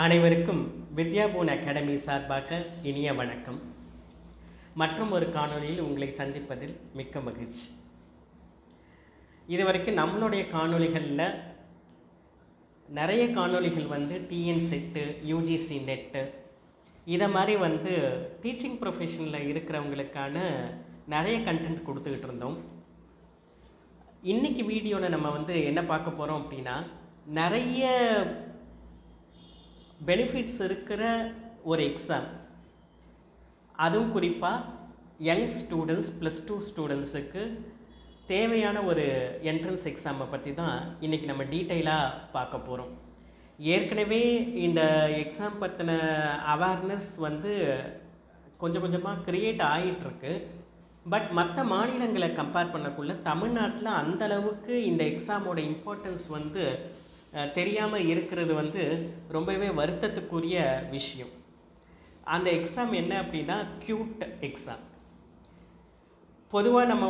அனைவருக்கும் வித்யாபூன் அகாடமி சார்பாக இனிய வணக்கம். மற்றும் ஒரு காணொளியில் உங்களை சந்திப்பதில் மிக்க மகிழ்ச்சி. இதுவரைக்கும் நம்மளுடைய காணொளிகளில் நிறைய காணொளிகள் டிஎன் செட்டு, யூஜிசி நெட்டு இதை மாதிரி டீச்சிங் ப்ரொஃபஷனில் இருக்கிறவங்களுக்கான நிறைய கண்டென்ட் கொடுத்துக்கிட்டு இருந்தோம். இன்றைக்கி வீடியோவில் நம்ம என்ன பார்க்க போகிறோம் அப்படின்னா, நிறைய பெனிஃபிட்ஸ் இருக்கிற ஒரு எக்ஸாம், அதுவும் குறிப்பாக யங் ஸ்டூடெண்ட்ஸ் +2 ஸ்டூடெண்ட்ஸுக்கு தேவையான ஒரு என்ட்ரன்ஸ் எக்ஸாமை பற்றி தான் இன்றைக்கி நம்ம டீட்டெயிலாக பார்க்க போகிறோம். ஏற்கனவே இந்த எக்ஸாம் பற்றின அவேர்னஸ் கொஞ்சம் கொஞ்சமாக க்ரியேட் ஆகிட்டுருக்கு. பட் மற்ற மாநிலங்களை கம்பேர் பண்ணக்குள்ள தமிழ்நாட்டில் அந்தளவுக்கு இந்த எக்ஸாமோட இம்பார்ட்டன்ஸ் தெரியாமல் இருக்கிறது ரொம்பவே வருத்தத்துக்குரிய விஷயம். அந்த எக்ஸாம் என்ன அப்படின்னா, க்யூட் எக்ஸாம். பொதுவாக நம்ம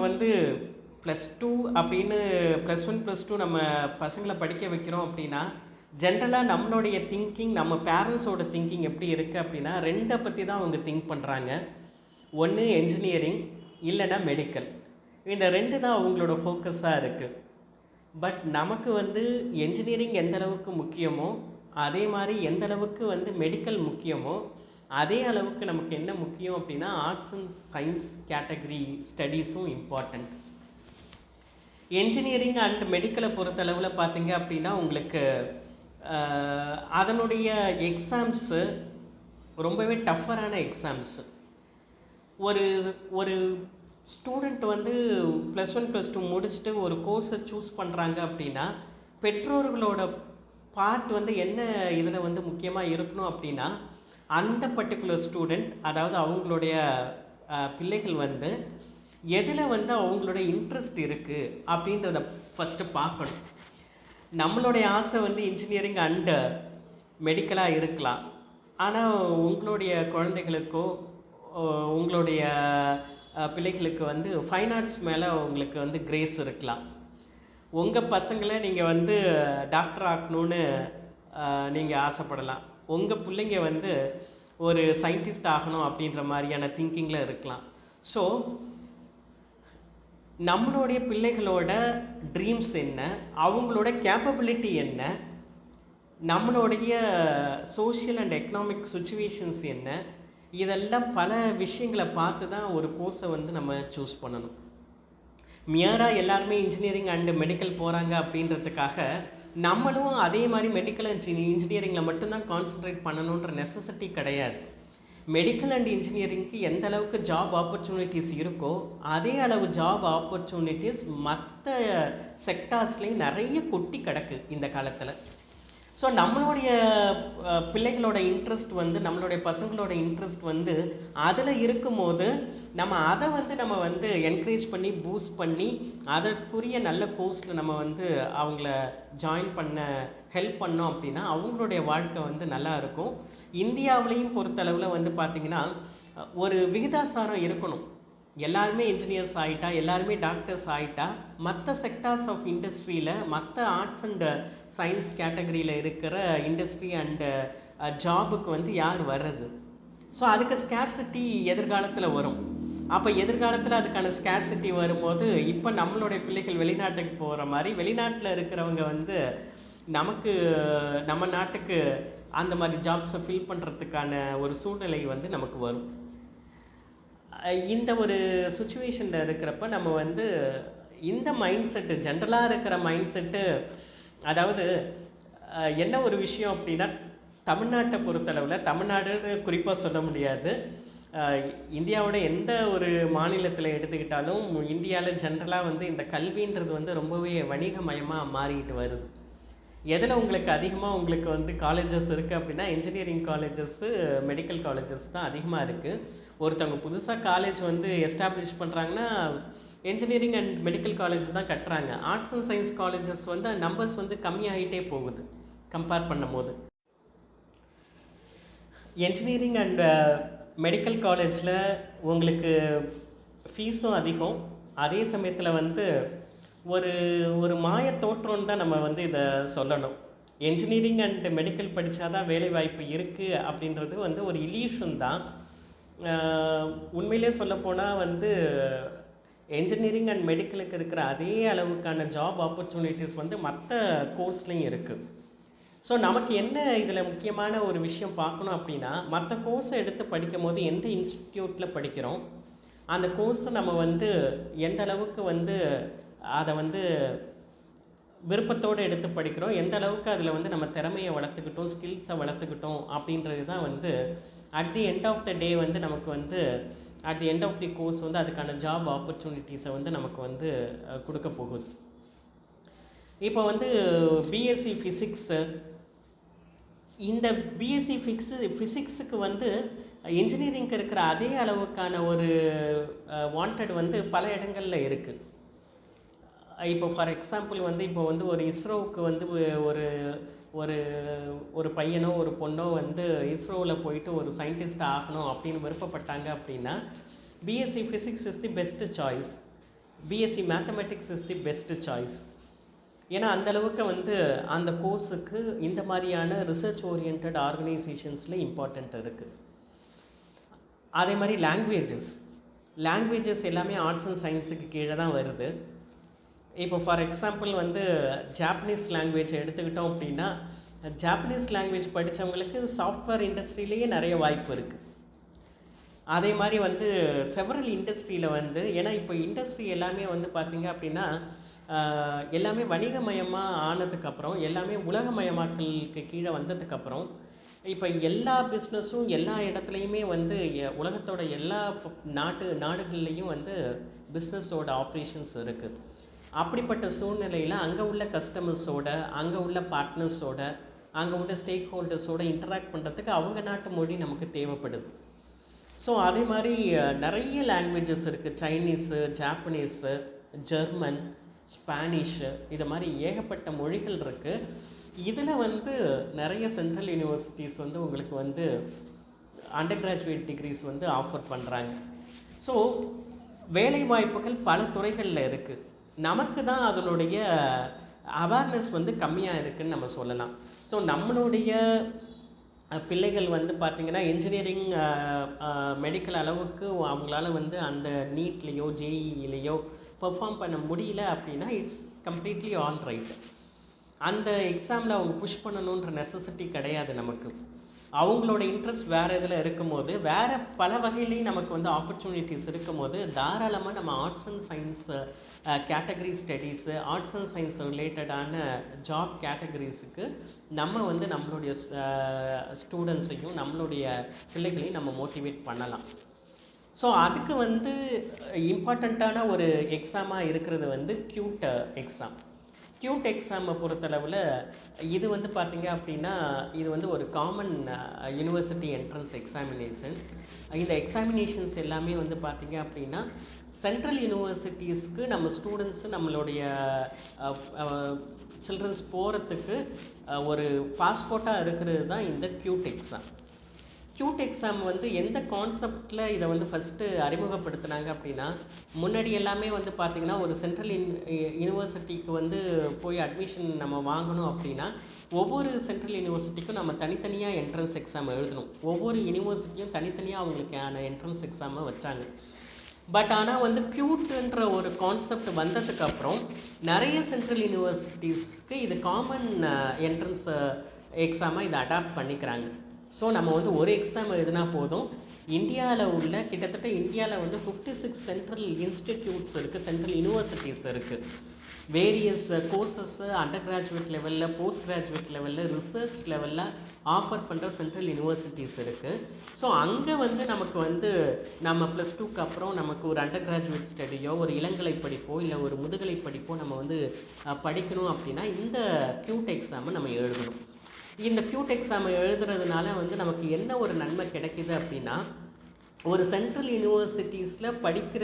+2 அப்படின்னு +1 +2 நம்ம பசங்களை படிக்க வைக்கிறோம் அப்படின்னா, ஜென்ரலாக நம்மளுடைய திங்கிங், நம்ம பேரண்ட்ஸோட திங்கிங் எப்படி இருக்குது அப்படின்னா, ரெண்டை பற்றி தான் அவங்க திங்க் பண்ணுறாங்க. ஒன்று என்ஜினியரிங், இல்லைன்னா மெடிக்கல். இந்த ரெண்டு தான் அவங்களோட ஃபோக்கஸாக இருக்குது. பட் நமக்கு என்ஜினியரிங் எந்த அளவுக்கு முக்கியமோ, அதே மாதிரி எந்த அளவுக்கு மெடிக்கல் முக்கியமோ, அதே அளவுக்கு நமக்கு என்ன முக்கியம் அப்படின்னா, ஆர்ட்ஸ் அண்ட் சயின்ஸ் கேட்டகரி ஸ்டடீஸும் இம்பார்ட்டண்ட். என்ஜினியரிங் அண்ட் மெடிக்கலை பொறுத்தளவில் பார்த்தீங்க அப்படின்னா, உங்களுக்கு அதனுடைய எக்ஸாம்ஸு ரொம்பவே டஃப்பரான எக்ஸாம்ஸு. ஒரு ஒரு ஸ்டூடெண்ட் +1 +2 முடிச்சுட்டு ஒரு கோர்ஸை சூஸ் பண்ணுறாங்க அப்படின்னா, பெற்றோர்களோட பார்ட் என்ன இதில் முக்கியமாக இருக்கணும் அப்படின்னா, அந்த பர்டிகுலர் ஸ்டூடெண்ட், அதாவது அவங்களுடைய பிள்ளைகள் எதில் அவங்களோட இன்ட்ரெஸ்ட் இருக்குது அப்படின்றத ஃபஸ்ட்டு பார்க்கணும். நம்மளுடைய ஆசை இன்ஜினியரிங் அண்டு மெடிக்கலாக இருக்கலாம். ஆனால் உங்களுடைய குழந்தைகளுக்கோ உங்களுடைய பிள்ளைகளுக்கு ஃபைன் ஆர்ட்ஸ் மேலே உங்களுக்கு கிரேஸ் இருக்கலாம். உங்கள் பசங்களை நீங்கள் டாக்டர் ஆக்கணும்னு நீங்கள் ஆசைப்படலாம். உங்கள் பிள்ளைங்க ஒரு சயின்டிஸ்ட் ஆகணும் அப்படின்ற மாதிரியான திங்கிங்கில் இருக்கலாம். ஸோ நம்மளுடைய பிள்ளைகளோட ட்ரீம்ஸ் என்ன, அவங்களோட கேப்பபிலிட்டி என்ன, நம்மளுடைய சோஷியல் அண்ட் எக்கனாமிக் சுச்சுவேஷன்ஸ் என்ன, இதெல்லாம் பல விஷயங்களை பார்த்து தான் ஒரு கோர்ஸை நம்ம சூஸ் பண்ணணும். மியராக எல்லாருமே இன்ஜினியரிங் அண்டு மெடிக்கல் போகிறாங்க அப்படின்றதுக்காக நம்மளும் அதே மாதிரி மெடிக்கல் அண்ட் இன்ஜினியரிங்கில் மட்டும்தான் கான்சன்ட்ரேட் பண்ணணுன்ற நெசசிட்டி கிடையாது. மெடிக்கல் அண்ட் இன்ஜினியரிங்க்கு எந்த அளவுக்கு ஜாப் ஆப்பர்ச்சுனிட்டிஸ் இருக்கோ, அதே அளவு ஜாப் ஆப்பர்ச்சுனிட்டிஸ் மற்ற செக்டார்ஸ்லேயும் நிறைய கொட்டி கிடக்கு இந்த காலத்தில். ஸோ நம்மளுடைய பிள்ளைகளோட இன்ட்ரெஸ்ட் நம்மளுடைய பசங்களோட இன்ட்ரெஸ்ட் அதில் இருக்கும்போது நம்ம அதை நம்ம என்கரேஜ் பண்ணி பூஸ்ட் பண்ணி அதற்குரிய நல்ல கோர்ஸில் நம்ம அவங்கள ஜாயின் பண்ண ஹெல்ப் பண்ணோம் அப்படின்னா அவங்களுடைய வாழ்க்கை நல்லா இருக்கும். இந்தியாவிலையும் பொறுத்தளவில் பார்த்திங்கன்னா ஒரு விகிதாசாரம் இருக்கணும். எல்லாருமே இன்ஜினியர்ஸ் ஆகிட்டா, எல்லாருமே டாக்டர்ஸ் ஆகிட்டா, மற்ற செக்டார்ஸ் ஆஃப் இண்டஸ்ட்ரியில், மற்ற ஆர்ட்ஸ் அண்ட் சயின்ஸ் கேட்டகரியில் இருக்கிற இண்டஸ்ட்ரி அண்டு ஜாபுக்கு யார் வர்றது? ஸோ அதுக்கு ஸ்கேர்சிட்டி எதிர்காலத்தில் வரும். அப்போ எதிர்காலத்தில் அதுக்கான ஸ்கேர்சிட்டி வரும்போது, இப்போ நம்மளுடைய பிள்ளைகள் வெளிநாட்டுக்கு போகிற மாதிரி வெளிநாட்டில் இருக்கிறவங்க நமக்கு நம்ம நாட்டுக்கு அந்த மாதிரி ஜாப்ஸை ஃபில் பண்ணுறதுக்கான ஒரு சூழ்நிலை நமக்கு வரும். இந்த ஒரு சுச்சுவேஷனில் இருக்கிறப்ப நம்ம இந்த மைண்ட் செட்டு, ஜென்ரலாக இருக்கிற மைண்ட் செட்டு, அதாவது என்ன ஒரு விஷயம் அப்படின்னா, தமிழ்நாட்டை பொறுத்தளவில், தமிழ்நாடுன்னு குறிப்பாக சொல்ல முடியாது, இந்தியாவோட எந்த ஒரு மாநிலத்தில் எடுத்துக்கிட்டாலும் இந்தியாவில் ஜென்ரலாக இந்த கல்வின்றது ரொம்பவே வணிகமயமாக மாறிக்கிட்டு வருது. எதில் உங்களுக்கு அதிகமாக உங்களுக்கு காலேஜஸ் இருக்குது அப்படின்னா, இன்ஜினியரிங் காலேஜஸ்ஸு, மெடிக்கல் காலேஜஸ் தான் அதிகமாக இருக்குது. ஒருத்தவங்க புதுசாக காலேஜ் எஸ்டாப்ளிஷ் பண்ணுறாங்கன்னா இன்ஜினியரிங் அண்ட் மெடிக்கல் காலேஜ் தான் கட்டுறாங்க. Arts and science colleges numbers கம்மியாகிட்டே போகுது கம்பேர் பண்ணும்போது. என்ஜினியரிங் அண்ட் மெடிக்கல் காலேஜில் உங்களுக்கு ஃபீஸும் அதிகம். அதே சமயத்தில் ஒரு ஒரு மாய தோற்றம்னு தான் நம்ம இதை சொல்லணும். என்ஜினியரிங் அண்ட் மெடிக்கல் படித்தா தான் வேலைவாய்ப்பு இருக்குது அப்படின்றது வந்து ஒரு இல்யூஷன் தான். உண்மையிலே சொல்லப்போனால் வந்து என்ஜினியரிங் அண்ட் மெடிக்கலுக்கு இருக்கிற அதே அளவுக்கான ஜாப் ஆப்பர்ச்சுனிட்டிஸ் வந்து மற்ற கோர்ஸ்லேயும் இருக்குது. ஸோ நமக்கு என்ன இதில் முக்கியமான ஒரு விஷயம் பார்க்கணும் அப்படின்னா, மற்ற கோர்ஸை எடுத்து படிக்கும் போது எந்த இன்ஸ்டிடியூட்டில் படிக்கிறோம், அந்த கோர்ஸை நம்ம வந்து எந்த அளவுக்கு வந்து அதை வந்து விருப்பத்தோடு எடுத்து படிக்கிறோம், எந்த அளவுக்கு அதில் வந்து நம்ம திறமையை வளர்த்துக்கிட்டோம், ஸ்கில்ஸை வளர்த்துக்கிட்டோம் அப்படின்றது தான் வந்து at the end of the day வந்து நமக்கு வந்து at the end of the course வந்து அதுக்கான ஜாப் ஆப்பர்ச்சுனிட்டிஸை வந்து நமக்கு வந்து கொடுக்க போகுது. இப்போ வந்து பிஎஸ்சி ஃபிசிக்ஸு, இந்த பிஎஸ்சி ஃபிசிக்ஸுக்கு வந்து இன்ஜினியரிங்க்கு இருக்கிற அதே அளவுக்கான ஒரு வாண்டட் வந்து பல இடங்களில் இருக்குது. இப்போ ஃபார் எக்ஸாம்பிள் வந்து இப்போ வந்து ஒரு இஸ்ரோவுக்கு வந்து ஒரு ஒரு ஒரு பையனோ ஒரு பொண்ணோ வந்து இஸ்ரோவில் போயிட்டு ஒரு சயின்டிஸ்ட் ஆகணும் அப்படின்னு விருப்பப்பட்டாங்க அப்படின்னா, BSc physics is the best choice, BSc mathematics is the best choice. ஏன்னா அந்தளவுக்கு வந்து அந்த கோர்ஸுக்கு இந்த மாதிரியான ரிசர்ச் ஓரியன்ட் ஆர்கனைசேஷன்ஸில் இம்பார்ட்டண்ட் இருக்குது. அதே மாதிரி லாங்குவேஜஸ் எல்லாமே ஆர்ட்ஸ் அண்ட் சயின்ஸுக்கு கீழே தான் வருது. இப்போ ஃபார் எக்ஸாம்பிள் வந்து ஜாப்பனீஸ் லாங்குவேஜ் எடுத்துக்கிட்டோம் அப்படின்னா, ஜாப்பனீஸ் லாங்குவேஜ் படித்தவங்களுக்கு சாஃப்ட்வேர் இண்டஸ்ட்ரியிலேயே நிறைய வாய்ப்பு இருக்குது. அதே மாதிரி வந்து செவரல் இண்டஸ்ட்ரியில் வந்து, ஏன்னா இப்போ இண்டஸ்ட்ரி எல்லாமே வந்து பார்த்திங்க அப்படின்னா எல்லாமே வணிகமயமாக ஆனதுக்கப்புறம், எல்லாமே உலகமயமாக்கலுக்கு கீழே வந்ததுக்கப்புறம், இப்போ எல்லா பிஸ்னஸும் எல்லா இடத்துலையுமே வந்து உலகத்தோட எல்லா நாடுகள்லேயும் வந்து பிஸ்னஸோட ஆப்ரேஷன்ஸ் இருக்குது. அப்படிப்பட்ட சூழ்நிலையில் அங்கே உள்ள கஸ்டமர்ஸோட, அங்கே உள்ள பார்ட்னர்ஸோட, அங்கே உள்ள ஸ்டேக் ஹோல்டர்ஸோட இன்டராக்ட் பண்ணுறதுக்கு அவங்க நாட்டு மொழி நமக்கு தேவைப்படுது. ஸோ அதே மாதிரி நிறைய லாங்குவேஜஸ் இருக்குது. சைனீஸு, ஜாப்பனீஸு, ஜெர்மன், ஸ்பானிஷு, இது மாதிரி ஏகப்பட்ட மொழிகள் இருக்குது. இதில் வந்து நிறைய சென்ட்ரல் யூனிவர்சிட்டிஸ் வந்து உங்களுக்கு வந்து அண்டர் கிராஜுவேட் டிகிரிஸ் வந்து ஆஃபர் பண்ணுறாங்க. ஸோ வேலை வாய்ப்புகள் பல துறைகளில் இருக்குது. நமக்கு தான் அதனுடைய அவேர்னஸ் வந்து கம்மியாக இருக்குதுன்னு நம்ம சொல்லலாம். ஸோ நம்மளுடைய பிள்ளைகள் வந்து பார்த்திங்கன்னா இன்ஜினியரிங் மெடிக்கல் அளவுக்கு அவங்களால வந்து அந்த நீட்லேயோ ஜேஇலேயோ பெர்ஃபார்ம் பண்ண முடியல அப்படின்னா இட்ஸ் கம்ப்ளீட்லி ஆல் ரைட். அந்த எக்ஸாமில் அவங்க புஷ் பண்ணணுன்ற நெசசிட்டி கிடையாது நமக்கு. அவங்களோட இன்ட்ரெஸ்ட் வேறு இதில் இருக்கும்போது, வேறு பல வகையிலையும் நமக்கு வந்து ஆப்பர்ச்சுனிட்டிஸ் இருக்கும்போது, தாராளமாக நம்ம arts and science category studies, arts and science ரிலேட்டடான ஜாப் கேட்டகரிஸுக்கு நம்ம வந்து நம்மளுடைய ஸ்டூடெண்ட்ஸையும் நம்மளுடைய பிள்ளைகளையும் நம்ம மோட்டிவேட் பண்ணலாம். ஸோ அதுக்கு வந்து இம்பார்ட்டண்ட்டான ஒரு எக்ஸாமாக இருக்கிறது வந்து கியூட் எக்ஸாமை பொறுத்தளவில் இது வந்து பார்த்திங்க அப்படின்னா, இது வந்து ஒரு காமன் யூனிவர்சிட்டி என்ட்ரன்ஸ் எக்ஸாமினேஷன். இந்த எக்ஸாமினேஷன்ஸ் எல்லாமே வந்து பார்த்திங்க அப்படின்னா சென்ட்ரல் யூனிவர்சிட்டிஸ்க்கு நம்ம ஸ்டூடெண்ட்ஸு நம்மளுடைய சில்ட்ரன்ஸ் போகிறதுக்கு ஒரு பாஸ்போர்ட்டாக இருக்கிறது தான் இந்த கியூட் எக்ஸாம் வந்து எந்த கான்செப்டில் இதை வந்து ஃபஸ்ட்டு அறிமுகப்படுத்தினாங்க அப்படின்னா, முன்னாடி எல்லாமே வந்து பார்த்திங்கன்னா ஒரு சென்ட்ரல் யூனிவர்சிட்டிக்கு வந்து போய் அட்மிஷன் நம்ம வாங்கணும் அப்படின்னா ஒவ்வொரு சென்ட்ரல் யூனிவர்சிட்டிக்கும் நம்ம தனித்தனியாக என்ட்ரன்ஸ் எக்ஸாம் எழுதணும். ஒவ்வொரு யூனிவர்சிட்டியும் தனித்தனியாக அவங்களுக்கான என்ட்ரன்ஸ் எக்ஸாமை வச்சாங்க. பட் ஆனால் வந்து கியூட்ன்ற ஒரு கான்செப்ட் வந்ததுக்கப்புறம் நிறைய சென்ட்ரல் யூனிவர்சிட்டிஸ்க்கு இது காமன் என்ட்ரன்ஸ் எக்ஸாமாக இதை அடாப்ட் பண்ணிக்கிறாங்க. ஸோ நம்ம வந்து ஒரு எக்ஸாம் எழுதினா போதும். கிட்டத்தட்ட இந்தியாவில் வந்து 56 சென்ட்ரல் இன்ஸ்டிடியூட்ஸ் இருக்குது, சென்ட்ரல் யூனிவர்சிட்டிஸ் இருக்குது. வேரியஸ் கோர்சஸ்ஸு அண்டர் கிராஜுவேட் லெவலில், போஸ்ட் கிராஜுவேட் லெவலில், ரிசர்ச் லெவலில் ஆஃபர் பண்ணுற சென்ட்ரல் யூனிவர்சிட்டிஸ் இருக்குது. ஸோ அங்கே வந்து நமக்கு வந்து நம்ம +2க்கு அப்புறம் நமக்கு ஒரு அண்டர் கிராஜுவேட் ஸ்டடியோ, ஒரு இளங்கலை படிப்போ, இல்லை ஒரு முதுகலை படிப்போ நம்ம வந்து படிக்கணும் அப்படின்னா இந்த கியூட் எக்ஸாமை நம்ம எழுதணும். இந்த கியூட் எக்ஸாமை எழுதுறதுனால வந்து நமக்கு என்ன ஒரு நன்மை கிடைக்கிது அப்படின்னா, ஒரு சென்ட்ரல் யூனிவர்சிட்டிஸில் படித்தா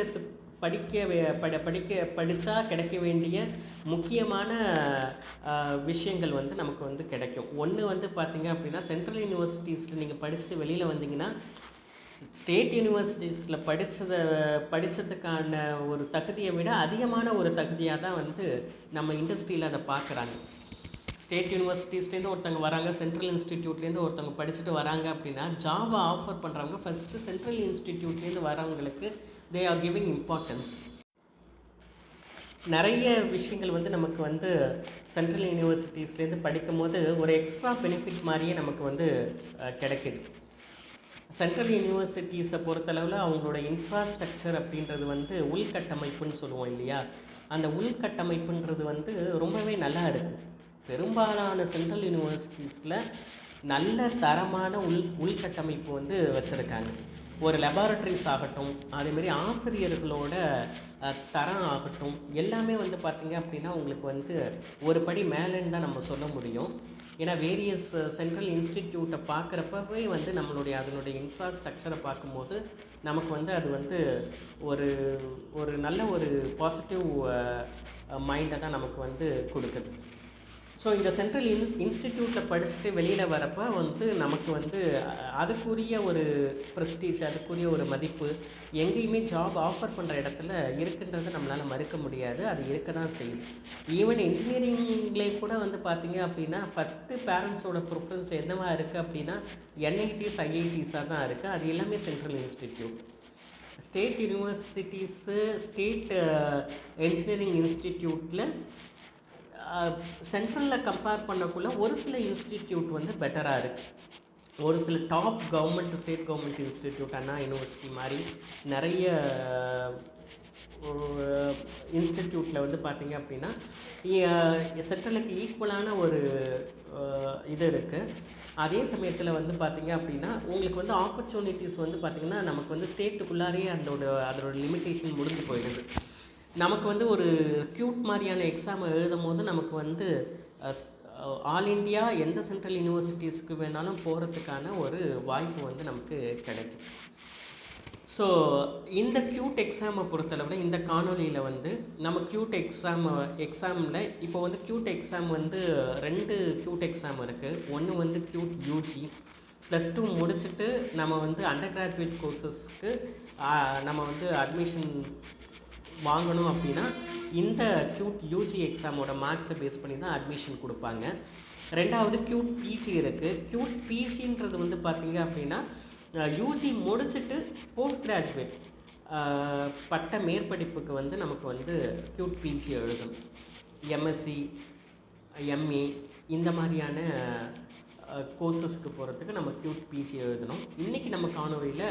கிடைக்க வேண்டிய முக்கியமான விஷயங்கள் வந்து நமக்கு வந்து கிடைக்கும். ஒன்று வந்து பார்த்திங்க அப்படின்னா, சென்ட்ரல் யூனிவர்சிட்டிஸில் நீங்கள் படிச்சுட்டு வெளியில் வந்தீங்கன்னா ஸ்டேட் யூனிவர்சிட்டிஸில் படித்ததுக்கான ஒரு தகுதியை விட அதிகமான ஒரு தகுதியாக தான் வந்து நம்ம இண்டஸ்ட்ரியில் அதை பார்க்குறாங்க. ஸ்டேட் யூனிவர்சிட்டிஸ்லேருந்து ஒருத்தவங்க வராங்க, சென்ட்ரல் இன்ஸ்டிடியூட்லேருந்து ஒருத்தவங்க படிச்சுட்டு வராங்க அப்படின்னா, ஜாபை ஆஃபர் பண்ணுறவங்க ஃபஸ்ட்டு சென்ட்ரல் இன்ஸ்டிடியூட்லேருந்து வரவங்களுக்கு தே ஆர் கிவிங் இம்பார்ட்டன்ஸ். நிறைய விஷயங்கள் வந்து நமக்கு வந்து சென்ட்ரல் யூனிவர்சிட்டிஸ்லேருந்து படிக்கும் போது ஒரு எக்ஸ்ட்ரா பெனிஃபிட் மாதிரியே நமக்கு வந்து கிடைக்குது. சென்ட்ரல் யூனிவர்சிட்டிஸை பொறுத்தளவில் அவங்களோட இன்ஃப்ராஸ்ட்ரக்சர் அப்படின்றது வந்து உள்கட்டமைப்புன்னு சொல்லுவோம் இல்லையா, அந்த உள்கட்டமைப்புன்றது வந்து ரொம்பவே நல்லா இருக்குது. பெரும்பாலான சென்ட்ரல் யூனிவர்சிட்டிஸில் நல்ல தரமான உள்கட்டமைப்பு வந்து வச்சுருக்காங்க. ஒரு லெபார்ட்ரிஸ் ஆகட்டும், அதேமாரி ஆசிரியர்களோட தரம் ஆகட்டும், எல்லாமே வந்து பார்த்திங்க அப்படின்னா உங்களுக்கு வந்து ஒரு படி மேலேன்னு தான் நம்ம சொல்ல முடியும். ஏன்னா வேரியஸ் சென்ட்ரல் இன்ஸ்டிடியூட்டை பார்க்குறப்பவே வந்து அதனுடைய இன்ஃப்ராஸ்ட்ரக்சரை பார்க்கும்போது நமக்கு வந்து அது வந்து ஒரு ஒரு நல்ல ஒரு பாசிட்டிவ் மைண்டை தான் நமக்கு வந்து கொடுக்குது. ஸோ இந்த சென்ட்ரல் இன்ஸ்டிடியூட்டில் படிச்சுட்டு வெளியில் வரப்போ வந்து நமக்கு வந்து அதுக்குரிய ஒரு ப்ரெஸ்டீஜ், அதுக்குரிய ஒரு மதிப்பு எங்கேயுமே ஜாப் ஆஃபர் பண்ணுற இடத்துல இருக்குன்றதை நம்மளால் மறுக்க முடியாது. அது இருக்க தான் செய்யுது. ஈவன் இன்ஜினியரிங்லேயே கூட வந்து பார்த்திங்க அப்படின்னா ஃபஸ்ட்டு பேரண்ட்ஸோட ப்ரிஃபரன்ஸ் என்னவாக இருக்குது அப்படின்னா என்ஐடிஸ், ஐஐடிஸாக தான் இருக்குது. அது எல்லாமே central institute. State universities, state engineering இன்ஸ்டிடியூட்டில் சென்ட்ரலில் கம்பேர் பண்ணக்குள்ள ஒரு சில இன்ஸ்டிடியூட் வந்து பெட்டராக இருக்குது. ஒரு சில top government, state government institute, Anna university மாதிரி நிறைய இன்ஸ்டிடியூட்டில் வந்து பார்த்திங்க அப்படின்னா சென்ட்ரலுக்கு ஈக்குவலான ஒரு இது இருக்குது. அதே சமயத்தில் வந்து பார்த்திங்க அப்படின்னா உங்களுக்கு வந்து ஆப்பர்ச்சுனிட்டிஸ் வந்து பார்த்திங்கன்னா நமக்கு வந்து ஸ்டேட்டுக்குள்ளாரே அதோட லிமிட்டேஷன் முடிஞ்சு போயிடுது. நமக்கு வந்து ஒரு கியூட் மாதிரியான எக்ஸாம் எழுதும் போது நமக்கு வந்து ஆல் இண்டியா எந்த சென்ட்ரல் யூனிவர்சிட்டிஸ்க்கு வேணாலும் போகிறதுக்கான ஒரு வாய்ப்பு வந்து நமக்கு கிடைக்கும். ஸோ இந்த கியூட் எக்ஸாமை பொறுத்தளவில் இந்த காணொலியில் வந்து நம்ம கியூட் எக்ஸாமில் இப்போ வந்து கியூட் எக்ஸாம் வந்து 2 கியூட் எக்ஸாம் இருக்குது. ஒன்று வந்து கியூட் யூஜி, +2 முடிச்சுட்டு நம்ம வந்து அண்டர் கிராஜுவேட் கோர்சஸ்க்கு நம்ம வந்து அட்மிஷன் வாங்கணும் அப்படின்னா இந்த கியூட் யூஜி எக்ஸாமோட மார்க்ஸை பேஸ் பண்ணி தான் அட்மிஷன் கொடுப்பாங்க. ரெண்டாவது கியூட் பிஜி இருக்குது. கியூட் பிஜின்றது வந்து பார்த்திங்க அப்படின்னா யூஜி முடிச்சுட்டு போஸ்ட் கிராஜுவேட் பட்ட மேற்படிப்புக்கு வந்து நமக்கு வந்து கியூட் பிஜி எழுதணும். எம்எஸ்சி, எம்ஏ இந்த மாதிரியான கோர்சஸ்க்கு போகிறதுக்கு நம்ம கியூட் பிஜி எழுதணும். இன்றைக்கி நம்ம காணொலியில்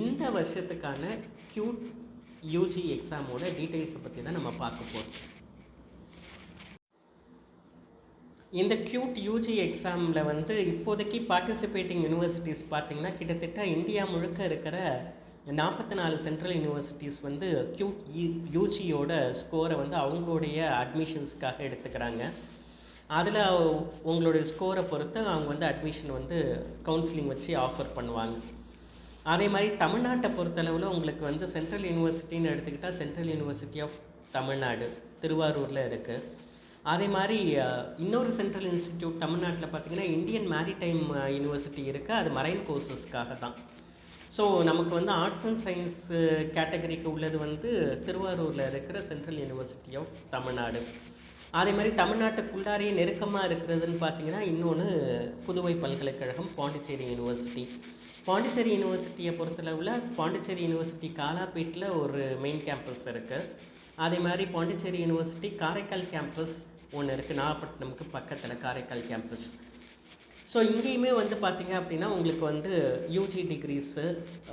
இந்த வருஷத்துக்கான கியூட் யூஜி எக்ஸாமோட டீட்டெயில்ஸை பற்றி தான் நம்ம பார்க்க போகிறோம். இந்த கியூட் யூஜி எக்ஸாமில் வந்து இப்போதைக்கு பார்ட்டிசிபேட்டிங் யூனிவர்சிட்டிஸ் பார்த்திங்கன்னா கிட்டத்தட்ட இந்தியா முழுக்க இருக்கிற 44 சென்ட்ரல் யூனிவர்சிட்டிஸ் வந்து கியூட் யூஜியோட ஸ்கோரை வந்து அவங்களுடைய அட்மிஷன்ஸ்க்காக எடுத்துக்கிறாங்க. அதில் உங்களுடைய ஸ்கோரை பொறுத்து அவங்க வந்து அட்மிஷன் வந்து கவுன்சிலிங் வச்சு ஆஃபர் பண்ணுவாங்க. அதே மாதிரி தமிழ்நாட்டை பொறுத்தளவில் உங்களுக்கு வந்து சென்ட்ரல் யூனிவர்சிட்டின்னு எடுத்துக்கிட்டால் சென்ட்ரல் யூனிவர்சிட்டி ஆஃப் தமிழ்நாடு திருவாரூரில் இருக்குது. அதே மாதிரி இன்னொரு சென்ட்ரல் இன்ஸ்டிடியூட் தமிழ்நாட்டில் பார்த்திங்கன்னா இந்தியன் மேரிடைம் யூனிவர்சிட்டி இருக்குது. அது மரைன் கோர்சஸ்க்காக தான். ஸோ நமக்கு வந்து ஆர்ட்ஸ் அண்ட் சயின்ஸ் கேட்டகரிக்கு உள்ளது வந்து திருவாரூரில் இருக்கிற சென்ட்ரல் யூனிவர்சிட்டி ஆஃப் தமிழ்நாடு. அதே மாதிரி தமிழ்நாட்டுக்குள்ளாரையே நெருக்கமாக இருக்கிறதுன்னு பார்த்திங்கன்னா இன்னொன்று புதுவை பல்கலைக்கழகம், பாண்டிச்சேரி யூனிவர்சிட்டி. பாண்டிச்சேரி யூனிவர்சிட்டியை பொறுத்தளவில் பாண்டிச்சேரி யூனிவர்சிட்டி காலாப்பேட்டில் ஒரு மெயின் கேம்பஸ் இருக்குது. அதே மாதிரி பாண்டிச்சேரி யூனிவர்சிட்டி காரைக்கால் கேம்பஸ் ஒன்று இருக்குது, நாகப்பட்டினமுக்கு பக்கத்தில் காரைக்கால் கேம்பஸ். ஸோ இங்கேயுமே வந்து பார்த்திங்க அப்படின்னா உங்களுக்கு வந்து யூஜி டிகிரிஸு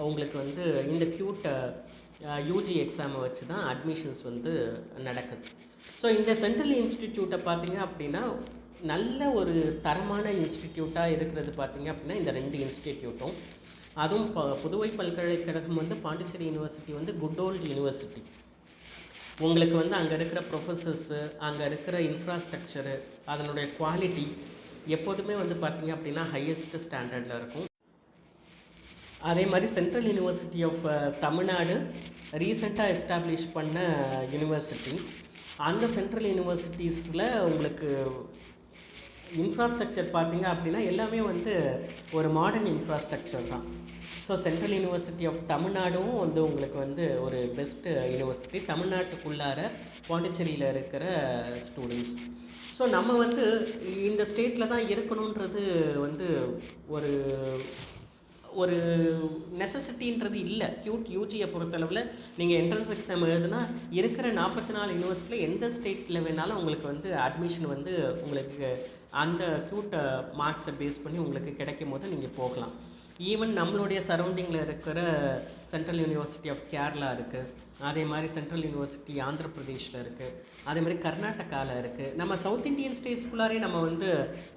உங்களுக்கு வந்து இந்த கியூட் யூஜி எக்ஸாமை வச்சு தான் அட்மிஷன்ஸ் வந்து நடக்குது. ஸோ இந்த சென்ட்ரல் இன்ஸ்டிடியூட்டை பார்த்திங்க அப்படின்னா நல்ல ஒரு தரமான இன்ஸ்டிடியூட்டாக இருக்கிறது பார்த்திங்க அப்படின்னா இந்த 2 இன்ஸ்டிடியூட்டும். அதுவும் புதுவை பல்கலைக்கழகம் வந்து பாண்டிச்சேரி யூனிவர்சிட்டி வந்து குட் ஓல்டு யூனிவர்சிட்டி. உங்களுக்கு வந்து அங்கே இருக்கிற ப்ரொஃபஸர்ஸு, அங்கே இருக்கிற இன்ஃப்ராஸ்ட்ரக்சரு, அதனுடைய குவாலிட்டி எப்போதுமே வந்து பார்த்திங்க அப்படின்னா ஹையஸ்ட் ஸ்டாண்டர்டில் இருக்கும். அதே மாதிரி சென்ட்ரல் யூனிவர்சிட்டி ஆஃப் தமிழ்நாடு ரீசெண்டாக எஸ்டாப்ளிஷ் பண்ண யூனிவர்சிட்டி. அந்த சென்ட்ரல் யூனிவர்சிட்டிஸில் உங்களுக்கு இன்ஃப்ராஸ்ட்ரக்சர் பார்த்திங்க அப்படின்னா எல்லாமே வந்து ஒரு மாடர்ன் இன்ஃப்ராஸ்ட்ரக்சர் தான். ஸோ சென்ட்ரல் யூனிவர்சிட்டி ஆஃப் தமிழ்நாடும் வந்து உங்களுக்கு வந்து ஒரு பெஸ்ட்டு யூனிவர்சிட்டி, தமிழ்நாட்டுக்குள்ளார பாண்டிச்சேரியில் இருக்கிற ஸ்டூடெண்ட்ஸ். ஸோ நம்ம வந்து இந்த ஸ்டேட்டில் தான் இருக்கணுன்றது வந்து ஒரு ஒரு நெசசிட்டின்றது இல்லை. யூஜியை பொறுத்தளவில் நீங்கள் என்ட்ரன்ஸ் எக்ஸாம் எழுதுனா இருக்கிற 44 யூனிவர்சிட்டியில் எந்த ஸ்டேட்டில் வேணாலும் உங்களுக்கு வந்து அட்மிஷன் வந்து உங்களுக்கு அந்த மார்க்ஸை பேஸ் பண்ணி உங்களுக்கு கிடைக்கும் போது நீங்கள் போகலாம். ஈவன் நம்மளுடைய சரௌண்டிங்கில் இருக்கிற சென்ட்ரல் யூனிவர்சிட்டி ஆஃப் கேரளா இருக்குது, அதே மாதிரி சென்ட்ரல் யூனிவர்சிட்டி ஆந்திர பிரதேஷில் இருக்குது, அதே மாதிரி கர்நாடகாவில் இருக்குது. நம்ம சவுத் இந்தியன் ஸ்டேட்ஸ்குள்ளாரே நம்ம வந்து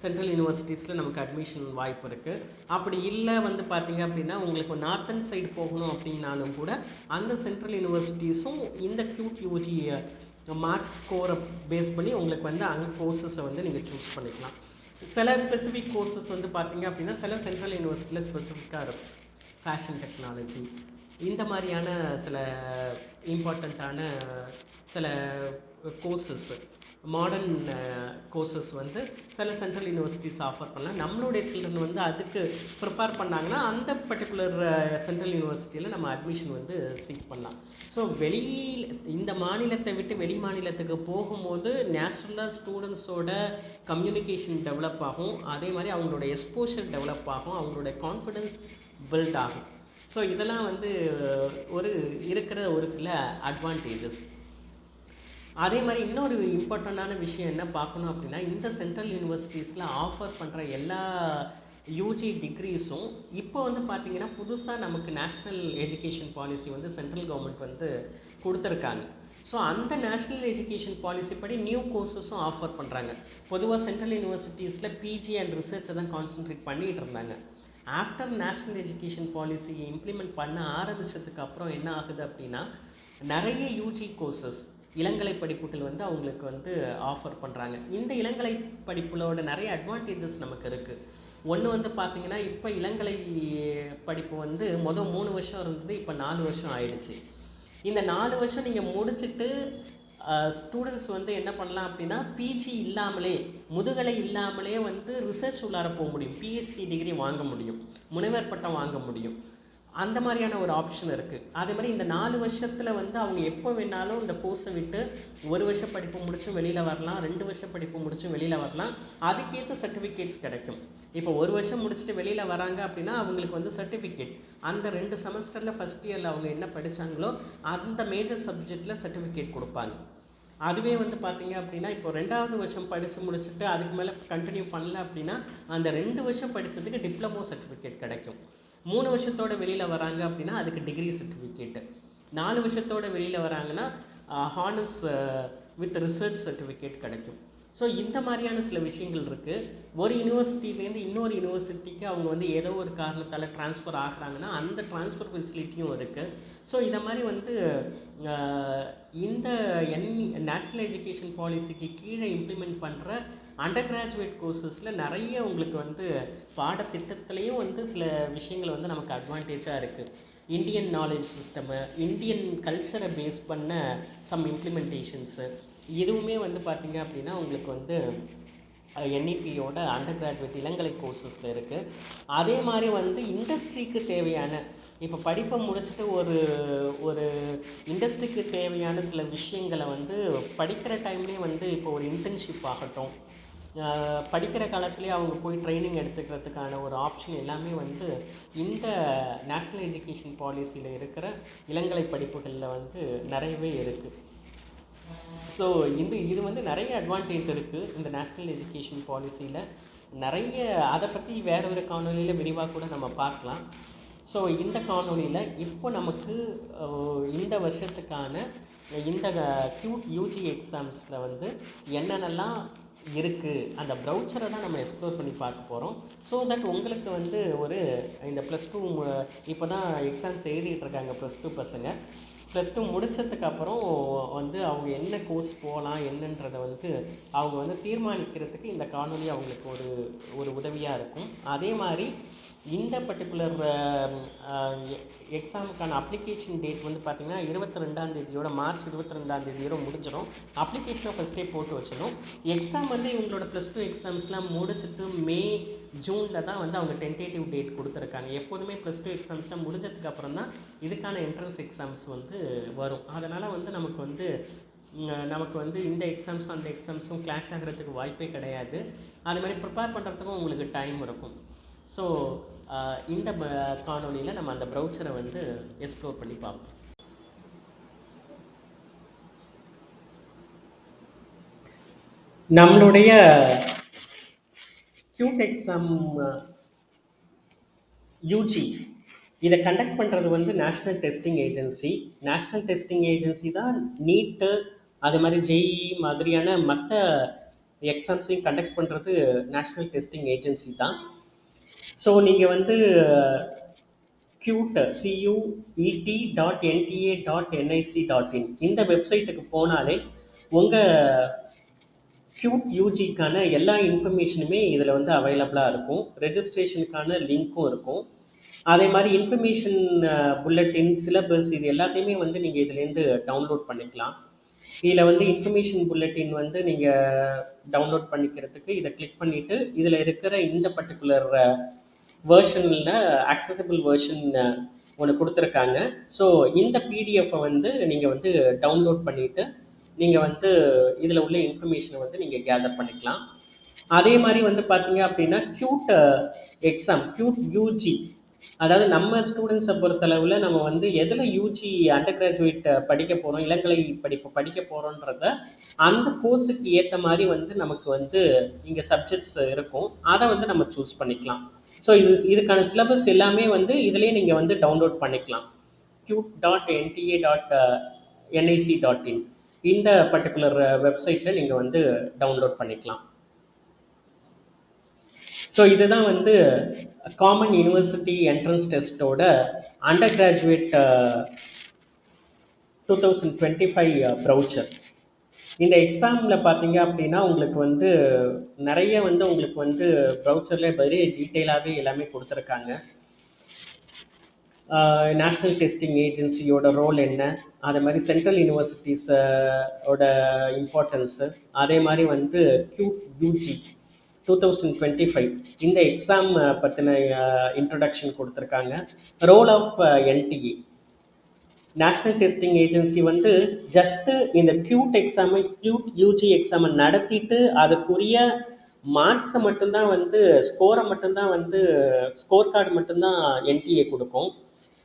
சென்ட்ரல் யூனிவர்சிட்டிஸில் நமக்கு அட்மிஷன் வாய்ப்பு இருக்குது. அப்படி இல்லை வந்து பார்த்திங்க அப்படின்னா உங்களுக்கு நார்த்தன் சைடு போகணும் அப்படின்னாலும் கூட அந்த சென்ட்ரல் யூனிவர்சிட்டிஸும் இந்த யூஜி மார்க்ஸ் ஸ்கோரை பேஸ் பண்ணி உங்களுக்கு வந்து அங்கே கோர்சஸை வந்து நீங்கள் சூஸ் பண்ணிக்கலாம். சில ஸ்பெசிஃபிக் கோர்சஸ் வந்து பார்த்திங்க அப்படின்னா சில சென்ட்ரல் யூனிவர்சிட்டியில் ஸ்பெசிஃபிக்காக இருக்கும். ஃபேஷன் டெக்னாலஜி இந்த மாதிரியான சில இம்பார்ட்டண்ட்டான சில கோர்சஸ், மாடர்ன் கோர்சஸ் வந்து சில சென்ட்ரல் யூனிவர்சிட்டிஸ் ஆஃபர் பண்ணலாம். நம்மளுடைய சில்ட்ரன் வந்து அதுக்கு ப்ரிப்பேர் பண்ணாங்கன்னா அந்த பர்டிகுலர் சென்ட்ரல் யூனிவர்சிட்டியில் நம்ம அட்மிஷன் வந்து சீக் பண்ணலாம். ஸோ வெளியில் இந்த மாநிலத்தை விட்டு வெளி மாநிலத்துக்கு போகும்போது நேச்சுரலாக ஸ்டூடெண்ட்ஸோட கம்யூனிகேஷன் டெவலப் ஆகும், அதே மாதிரி அவங்களோட எக்ஸ்போஷர் டெவலப் ஆகும், அவங்களோட கான்ஃபிடென்ஸ் பில்ட் ஆகும். ஸோ இதெல்லாம் வந்து இருக்கிற ஒரு சில அட்வான்டேஜஸ். அதே மாதிரி இன்னொரு இம்பார்ட்டண்ட்டான விஷயம் என்ன பார்க்கணும் அப்படின்னா, இந்த சென்ட்ரல் யூனிவர்சிட்டிஸில் ஆஃபர் பண்ணுற எல்லா யூஜி டிகிரிஸும் இப்போ வந்து பார்த்திங்கன்னா புதுசாக நமக்கு நேஷ்னல் எஜுகேஷன் பாலிசி வந்து சென்ட்ரல் கவர்மெண்ட் வந்து கொடுத்துருக்காங்க. ஸோ அந்த நேஷ்னல் எஜுகேஷன் பாலிசி படி நியூ கோர்சஸும் ஆஃபர் பண்ணுறாங்க. பொதுவாக சென்ட்ரல் யூனிவர்சிட்டிஸில் பிஜி அண்ட் ரிசர்ச்சை தான் கான்சென்ட்ரேட் பண்ணிகிட்டு இருந்தாங்க. ஆஃப்டர் நேஷ்னல் எஜுகேஷன் பாலிசியை இம்ப்ளிமெண்ட் பண்ண ஆரம்பித்ததுக்கு அப்புறம் என்ன ஆகுது அப்படின்னா, நிறைய யூஜி கோர்சஸ் இளங்கலை படிப்புகள் வந்து அவங்களுக்கு வந்து ஆஃபர் பண்ணுறாங்க. இந்த இளங்கலை படிப்புகளோட நிறைய அட்வான்டேஜஸ் நமக்கு இருக்குது. ஒன்று வந்து பார்த்திங்கன்னா, இப்போ இளங்கலை படிப்பு வந்து 3 வருஷம் இருந்தது, இப்போ 4 வருஷம் ஆயிடுச்சு. இந்த 4 வருஷம் நீங்கள் முடிச்சுட்டு ஸ்டூடெண்ட்ஸ் வந்து என்ன பண்ணலாம் அப்படின்னா, பிஜி இல்லாமலே முதுகலை இல்லாமலே வந்து ரிசர்ச் உள்ளார போக முடியும், பிஹெச்டி டிகிரி வாங்க முடியும், முனைவர் பட்டம் வாங்க முடியும். அந்த மாதிரியான ஒரு ஆப்ஷன் இருக்குது. அதே மாதிரி இந்த 4 வருஷத்தில் வந்து அவங்க எப்போ வேணாலும் இந்த கோர்ஸை விட்டு 1 வருஷம் படிப்பு முடிச்சும் வெளியில் வரலாம், 2 வருஷம் படிப்பு முடிச்சும் வெளியில் வரலாம். அதுக்கேற்ற சர்டிஃபிகேட்ஸ் கிடைக்கும். இப்போ 1 வருஷம் முடிச்சுட்டு வெளியில் வராங்க அப்படின்னா அவங்களுக்கு வந்து சர்டிஃபிகேட் அந்த 2 செமஸ்டரில் ஃபஸ்ட் இயரில் அவங்க என்ன படித்தாங்களோ அந்த மேஜர் சப்ஜெக்டில் சர்டிஃபிகேட் கொடுப்பாங்க. அதுவே வந்து பார்த்திங்க அப்படின்னா இப்போ 2வது வருஷம் படித்து முடிச்சுட்டு அதுக்கு மேலே கண்டினியூ பண்ணல அப்படின்னா அந்த 2 வருஷம் படித்ததுக்கு டிப்ளமோ சர்டிஃபிகேட் கிடைக்கும். 3 வருஷத்தோட வெளியில் வராங்க அப்படின்னா அதுக்கு டிகிரி சர்டிஃபிகேட்டு. 4 வருஷத்தோட வெளியில் வராங்கன்னா ஹானர்ஸ் வித் ரிசர்ச் சர்டிஃபிகேட் கிடைக்கும். ஸோ இந்த மாதிரியான சில விஷயங்கள் இருக்குது. ஒரு யூனிவர்சிட்டிலேருந்து இன்னொரு யூனிவர்சிட்டிக்கு அவங்க வந்து ஏதோ ஒரு காரணத்தால் ட்ரான்ஸ்ஃபர் ஆகுறாங்கன்னா அந்த ட்ரான்ஸ்ஃபர் ஃபெசிலிட்டியும் இருக்குது. ஸோ இந்த மாதிரி வந்து இந்த நேஷ்னல் எஜுகேஷன் பாலிசிக்கு கீழே இம்ப்ளிமெண்ட் பண்ணுற அண்டர் கிராஜுவேட் கோர்சஸில் நிறைய உங்களுக்கு வந்து பாடத்திட்டத்துலேயும் வந்து சில விஷயங்கள் வந்து நமக்கு அட்வான்டேஜாக இருக்குது. இந்தியன் நாலேஜ் சிஸ்டமு, இந்தியன் கல்ச்சரை பேஸ் பண்ண சம் இம்ப்ளிமெண்டேஷன்ஸு இதுவுமே வந்து பார்த்திங்க அப்படின்னா உங்களுக்கு வந்து என்இபியோட அண்டர் கிராஜுவேட் இளங்கலை கோர்சஸில் இருக்குது. அதே மாதிரி வந்து இண்டஸ்ட்ரிக்கு தேவையான இப்போ படிப்பை முடிச்சுட்டு ஒரு இண்டஸ்ட்ரிக்கு தேவையான சில விஷயங்களை வந்து படிக்கிற டைம்லேயே வந்து இப்போ ஒரு இன்டர்ன்ஷிப் ஆகட்டும், படிக்கிற காலத்துலேயே அவங்க போய் ட்ரைனிங் எடுத்துக்கிறதுக்கான ஒரு ஆப்ஷன் எல்லாமே வந்து இந்த நேஷ்னல் எஜுகேஷன் பாலிசியில் இருக்கிற இளங்கலை படிப்புகளில் வந்து நிறையவே இருக்குது. ஸோ இது வந்து நிறைய அட்வான்டேஜ் இருக்குது இந்த நேஷ்னல் எஜுகேஷன் பாலிசியில். நிறைய அதை பற்றி வேறு ஒரு காணொலியில் விரிவாக கூட நம்ம பார்க்கலாம். ஸோ இந்த காணொலியில் இப்போ நமக்கு இந்த வருஷத்துக்கான இந்த யூஜி எக்ஸாம்ஸில் வந்து என்னென்னலாம் இருக்குது அந்த ப்ரௌச்சரை தான் நம்ம எக்ஸ்ப்ளோர் பண்ணி பார்க்க போகிறோம். ஸோ தட் உங்களுக்கு வந்து இந்த +2 இப்போ தான் எக்ஸாம்ஸ் எழுதிட்டு இருக்காங்க +2 பசங்க. +2 முடித்ததுக்கப்புறம் வந்து அவங்க என்ன கோர்ஸ் போகலாம் என்னன்றதை வந்து அவங்க வந்து தீர்மானிக்கிறதுக்கு இந்த காணொலி அவங்களுக்கு ஒரு உதவியாக இருக்கும். அதே மாதிரி இந்த பர்டிகுலர் எக்ஸாமுக்கான அப்ளிகேஷன் டேட் வந்து பார்த்திங்கன்னா 22ஆம் தேதியோட மார்ச் 22ஆம் தேதியோட முடிஞ்சிடும். அப்ளிகேஷனை ஃபஸ்ட்டே போட்டு வச்சிடணும். எக்ஸாம் வந்து இவங்களோட +2 எக்ஸாம்ஸ்லாம் முடிச்சுட்டு மே ஜூனில் தான் வந்து அவங்க டென்டேட்டிவ் டேட் கொடுத்துருக்காங்க. எப்போதுமே +2 எக்ஸாம்ஸ்லாம் முடிஞ்சதுக்கு அப்புறம் தான் இதுக்கான என்ட்ரன்ஸ் எக்ஸாம்ஸ் வந்து வரும். அதனால் வந்து நமக்கு வந்து இந்த எக்ஸாம்ஸும் அந்த எக்ஸாம்ஸும் கிளாஷ் ஆகிறதுக்கு வாய்ப்பே கிடையாது. அது மாதிரி ப்ரிப்பேர் பண்ணுறதுக்கும் உங்களுக்கு டைம் இருக்கும். ஸோ இந்த காணொலியில் நம்ம அந்த ப்ரௌச்சரை வந்து எக்ஸ்ப்ளோர் பண்ணி பார்ப்போம். நம்மளுடைய QT எக்ஸாம் யூஜி இதை கண்டக்ட் பண்ணுறது வந்து national testing agency. National testing agency தான் நீட்டு அது மாதிரி ஜேஇ மாதிரியான மற்ற எக்ஸாம்ஸையும் கண்டக்ட் பண்ணுறது நேஷ்னல் டெஸ்டிங் ஏஜென்சி தான். ஸோ நீங்கள் வந்து CUET.nta.nic.in இந்த வெப்சைட்டுக்கு போனாலே உங்கள் QT யூஜிக்கான எல்லா இன்ஃபர்மேஷனுமே இதில் வந்து அவைலபிளாக இருக்கும். ரெஜிஸ்ட்ரேஷனுக்கான லிங்க்கும் இருக்கும். அதே மாதிரி இன்ஃபர்மேஷன் புல்லட்டின், சிலபஸ் இது எல்லாத்தையுமே வந்து நீங்கள் இதுலேருந்து டவுன்லோட் பண்ணிக்கலாம். இதில் வந்து இன்ஃபர்மேஷன் புல்லட்டின் வந்து நீங்கள் டவுன்லோட் பண்ணிக்கிறதுக்கு இதை கிளிக் பண்ணிவிட்டு இதில் இருக்கிற இந்த பர்டிகுலர் வேர்ஷனில் ஆக்சசபிள் வேர்ஷன் ஒன்று கொடுத்துருக்காங்க. ஸோ இந்த பிடிஎஃப்பை வந்து நீங்கள் வந்து டவுன்லோட் பண்ணிவிட்டு நீங்கள் வந்து இதில் உள்ள இன்ஃபர்மேஷனை வந்து நீங்கள் கேதர் பண்ணிக்கலாம். அதே மாதிரி வந்து பார்த்தீங்க அப்படின்னா QT எக்ஸாம் QT யூஜி, அதாவது நம்ம ஸ்டூடெண்ட்ஸை பொறுத்தளவில் நம்ம வந்து எதில் யூஜி அண்டர் கிராஜுவேட் படிக்க போகிறோம், இளங்கலை படிப்பு படிக்க போகிறோன்றத அந்த கோர்ஸுக்கு ஏற்ற மாதிரி வந்து நமக்கு வந்து இங்கே சப்ஜெக்ட்ஸ் இருக்கும். அதை வந்து நம்ம சூஸ் பண்ணிக்கலாம். ஸோ இதுக்கான சிலபஸ் எல்லாமே வந்து இதிலே நீங்கள் வந்து டவுன்லோட் பண்ணிக்கலாம். QT.nta.nic.in இந்த பர்டிகுலர் வெப்சைட்டில் நீங்கள் வந்து டவுன்லோட் பண்ணிக்கலாம். ஸோ இதுதான் வந்து காமன் யூனிவர்சிட்டி என்ட்ரன்ஸ் டெஸ்ட்டோட அண்டர் கிராஜுவேட் 2025 ப்ரௌச்சர். இந்த எக்ஸாமில் பார்த்தீங்க அப்படின்னா உங்களுக்கு வந்து நிறைய வந்து உங்களுக்கு வந்து ப்ரௌச்சரில் பெரிய டீட்டெயிலாகவே எல்லாமே கொடுத்துருக்காங்க. நேஷ்னல் டெஸ்டிங் ஏஜென்சியோட ரோல் என்ன, அதே மாதிரி சென்ட்ரல் யூனிவர்சிட்டிஸோட இம்பார்ட்டன்ஸு, அதே மாதிரி வந்து QT யூஜி 2025 இந்த எக்ஸாம் பற்றின இன்ட்ரடக்ஷன் கொடுத்துருக்காங்க. Role of NTA national testing agency வந்து ஜஸ்ட்டு இந்த QT எக்ஸாமை QT யூஜி எக்ஸாமை நடத்திட்டு அதுக்குரிய மார்க்ஸை மட்டும்தான் வந்து ஸ்கோர் கார்டு மட்டும்தான் NTA கொடுக்கும்.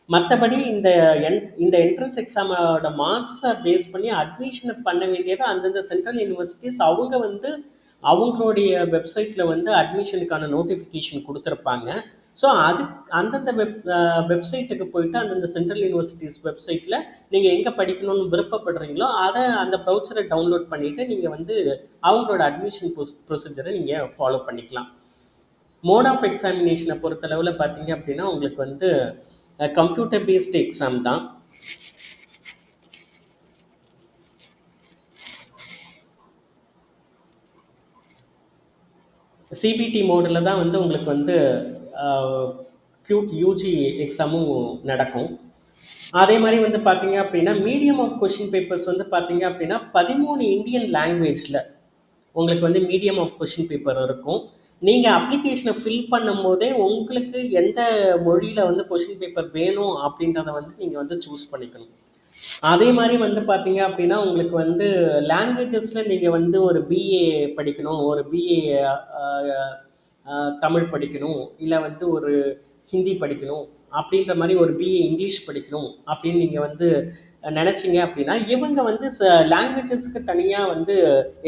மற்றபடி இந்த என்ட்ரன்ஸ் எக்ஸாமோட மார்க்ஸை பேஸ் பண்ணி அட்மிஷனை பண்ண வேண்டியது அந்தந்த சென்ட்ரல் யூனிவர்சிட்டிஸ் அவங்க வந்து அவங்களுடைய வெப்சைட்டில் வந்து அட்மிஷனுக்கான நோட்டிஃபிகேஷன் கொடுத்துருப்பாங்க. ஸோ அந்தந்த வெப்சைட்டுக்கு போயிட்டு அந்தந்த சென்ட்ரல் யூனிவர்சிட்டிஸ் வெப்சைட்டில் நீங்கள் எங்கே படிக்கணும்னு விருப்பப்படுறீங்களோ அந்த ப்ரௌச்சரை டவுன்லோட் பண்ணிவிட்டு நீங்கள் வந்து அவங்களோட அட்மிஷன் ப்ரொசீஜரை நீங்கள் ஃபாலோ பண்ணிக்கலாம். மோட் ஆஃப் எக்ஸாமினேஷனை பொறுத்தளவில் பார்த்தீங்க அப்படின்னா உங்களுக்கு வந்து கம்ப்யூட்டர் பேஸ்டு எக்ஸாம் தான். CBT மோடில் தான் வந்து உங்களுக்கு வந்து QT யூஜி எக்ஸாமும் நடக்கும். அதே மாதிரி வந்து பார்த்தீங்க அப்படின்னா மீடியம் ஆஃப் கொஷின் பேப்பர்ஸ் வந்து பார்த்தீங்க அப்படின்னா 13 இந்தியன் லாங்குவேஜில் உங்களுக்கு வந்து மீடியம் ஆஃப் கொஷின் பேப்பர் இருக்கும். நீங்கள் அப்ளிகேஷனை ஃபில் பண்ணும் போதே உங்களுக்கு எந்த மொழியில் வந்து கொஷின் பேப்பர் வேணும் அப்படின்றத வந்து நீங்கள் வந்து சூஸ் பண்ணிக்கணும். அதே மாதிரி வந்து பார்த்தீங்க அப்படின்னா உங்களுக்கு வந்து லாங்குவேஜஸில் நீங்கள் வந்து ஒரு BA படிக்கணும், ஒரு BA தமிழ் படிக்கணும், இல்லை வந்து ஒரு ஹிந்தி படிக்கணும் அப்படின்ற மாதிரி ஒரு BA இங்கிலீஷ் படிக்கணும் அப்படின்னு நீங்கள் வந்து நினச்சிங்க அப்படின்னா இவங்க வந்து லாங்குவேஜஸ்க்கு தனியாக வந்து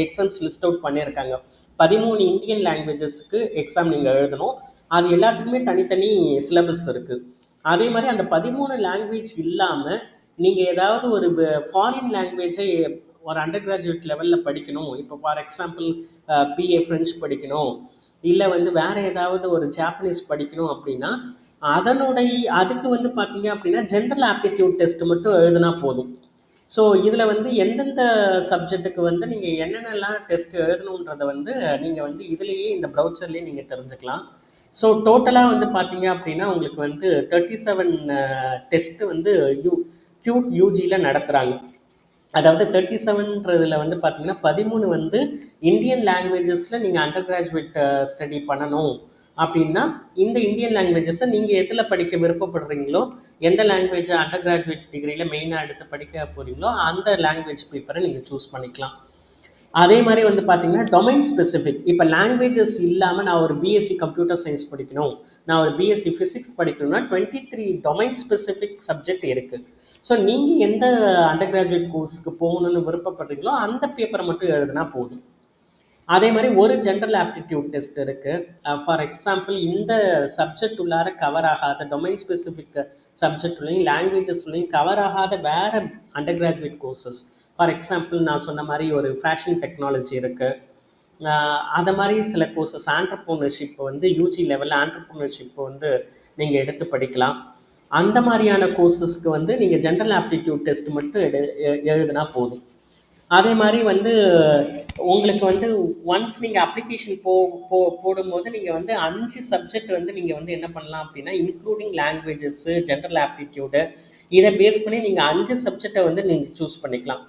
எக்ஸாம்ஸ் லிஸ்ட் அவுட் பண்ணியிருக்காங்க. 13 இந்தியன் லாங்குவேஜஸ்க்கு எக்ஸாம் நீங்கள் எழுதணும். அது எல்லாத்துக்குமே தனித்தனி சிலபஸ் இருக்குது. அதே மாதிரி அந்த 13 லாங்குவேஜ் இல்லாமல் நீங்கள் ஏதாவது ஒரு ஃபாரின் லாங்குவேஜை ஒரு அண்டர் கிராஜுவேட் லெவலில் படிக்கணும், இப்போ ஃபார் எக்ஸாம்பிள் BA ஃப்ரெஞ்ச் படிக்கணும், இல்லை வந்து வேறு ஏதாவது ஒரு ஜாப்பனீஸ் படிக்கணும் அப்படின்னா அதுக்கு வந்து பார்த்தீங்க அப்படின்னா ஜென்ரல் ஆப்டிடியூட் டெஸ்ட் மட்டும் எழுதுனா போதும். ஸோ இதில் வந்து எந்தெந்த சப்ஜெக்ட்டுக்கு வந்து நீங்கள் என்னென்னலாம் டெஸ்ட் எழுதணுன்றதை வந்து நீங்கள் வந்து இதுலேயே இந்த ப்ரௌச்சர்லேயே நீங்கள் தெரிஞ்சுக்கலாம். ஸோ டோட்டலாக வந்து பார்த்தீங்க அப்படின்னா உங்களுக்கு வந்து 37 டெஸ்ட் வந்து யூ கியூட் யூஜியில் நடத்துகிறாங்க. அதாவது 37ன்றதுல வந்து பார்த்தீங்கன்னா 13 வந்து இந்தியன் லாங்குவேஜஸில் நீங்கள் அண்டர் கிராஜுவேட் ஸ்டடி பண்ணணும் அப்படின்னா இந்த இந்தியன் லாங்குவேஜஸை நீங்கள் எதில் படிக்க விருப்பப்படுறீங்களோ, எந்த லாங்குவேஜ் அண்டர் கிராஜுவேட் டிகிரியில் மெயினாக எடுத்து படிக்க போகிறீங்களோ அந்த லாங்குவேஜ் பேப்பரை நீங்கள் சூஸ் பண்ணிக்கலாம். அதே மாதிரி வந்து பார்த்தீங்கன்னா டொமைன் ஸ்பெசிஃபிக். இப்போ லாங்குவேஜஸ் இல்லாமல் நான் ஒரு பிஎஸ்சி கம்ப்யூட்டர் சயின்ஸ் படிக்கணும், நான் ஒரு பிஎஸ்சி ஃபிசிக்ஸ் படிக்கணும்னா 23 டொமைன் ஸ்பெசிஃபிக் சப்ஜெக்ட் இருக்குது. ஸோ நீங்கள் எந்த அண்டர் கிராஜுவேட் கோர்ஸ்க்கு போகணுன்னு விருப்பப்படுறீங்களோ அந்த பேப்பரை மட்டும் எழுதுனா போதும். அதே மாதிரி ஒரு ஜென்ரல் ஆப்டிடியூட் டெஸ்ட் இருக்குது. ஃபார் எக்ஸாம்பிள் இந்த சப்ஜெக்ட் உள்ளார கவர் ஆகாத டொமைன் ஸ்பெசிஃபிக் சப்ஜெக்ட்லையும் லாங்குவேஜஸ்லையும் கவர் ஆகாத வேறு under graduate courses, for example நான் சொன்ன மாதிரி ஒரு ஃபேஷன் டெக்னாலஜி இருக்குது. அதை மாதிரி சில கோர்சஸ் ஆண்டர்ப்ரனர்ஷிப் வந்து யூஜி லெவலில் ஆண்டர்ப்ரனர்ஷிப் வந்து நீங்கள் எடுத்து படிக்கலாம். அந்த மாதிரியான கோர்சஸ்க்கு வந்து நீங்கள் ஜென்ரல் ஆப்டிடியூட் டெஸ்ட் மட்டும் எழுதுனா போதும். அதே மாதிரி வந்து உங்களுக்கு வந்து ஒன்ஸ் நீங்கள் அப்ளிகேஷன் போடும்போது நீங்கள் வந்து 5 சப்ஜெக்ட் வந்து நீங்கள் வந்து என்ன பண்ணலாம் அப்படின்னா இன்க்ளூடிங் லாங்குவேஜஸ்ஸு, ஜென்ரல் ஆப்டிடியூடு, இதை பேஸ் பண்ணி நீங்கள் 5 சப்ஜெக்டை வந்து நீங்கள் சூஸ் பண்ணிக்கலாம்.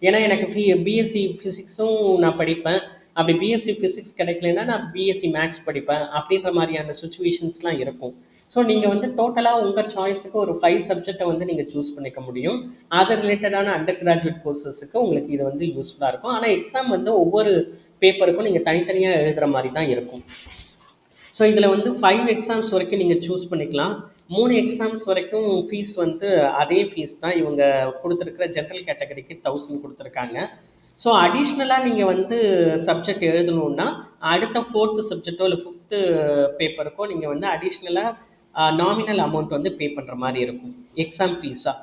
ஏன்னா எனக்கு பிஎஸ்சி ஃபிசிக்ஸும் நான் படிப்பேன், அப்படி பிஎஸ்சி ஃபிசிக்ஸ் கிடைக்கலன்னா நான் பிஎஸ்சி மேக்ஸ் படிப்பேன் அப்படின்ற மாதிரியான சுச்சுவேஷன்ஸ்லாம் இருக்கும். ஸோ நீங்கள் வந்து டோட்டலாக உங்கள் சாய்ஸுக்கு ஒரு 5 சப்ஜெக்டை வந்து நீங்கள் சூஸ் பண்ணிக்க முடியும். அது ரிலேட்டடான அண்டர் கிராஜுவேட் கோர்சஸுக்கு உங்களுக்கு இது வந்து யூஸ்ஃபுல்லாக இருக்கும். ஆனால் எக்ஸாம் வந்து ஒவ்வொரு பேப்பருக்கும் நீங்கள் தனித்தனியாக எழுதுகிற மாதிரி தான் இருக்கும். ஸோ இதில் வந்து 5 எக்ஸாம்ஸ் வரைக்கும் நீங்கள் சூஸ் பண்ணிக்கலாம். 3 எக்ஸாம்ஸ் வரைக்கும் ஃபீஸ் வந்து அதே ஃபீஸ் தான். இவங்க கொடுத்துருக்குற ஜென்ரல் கேட்டகரிக்கு 1000 கொடுத்துருக்காங்க. ஸோ அடிஷ்னலாக நீங்கள் வந்து சப்ஜெக்ட் எழுதணுன்னா அடுத்த 4th சப்ஜெக்டோ இல்லை 5th பேப்பருக்கோ நீங்கள் வந்து அடிஷ்னலாக நாமினல் அமௌண்ட் வந்து பே பண்ணுற மாதிரி இருக்கும் எக்ஸாம் ஃபீஸாக.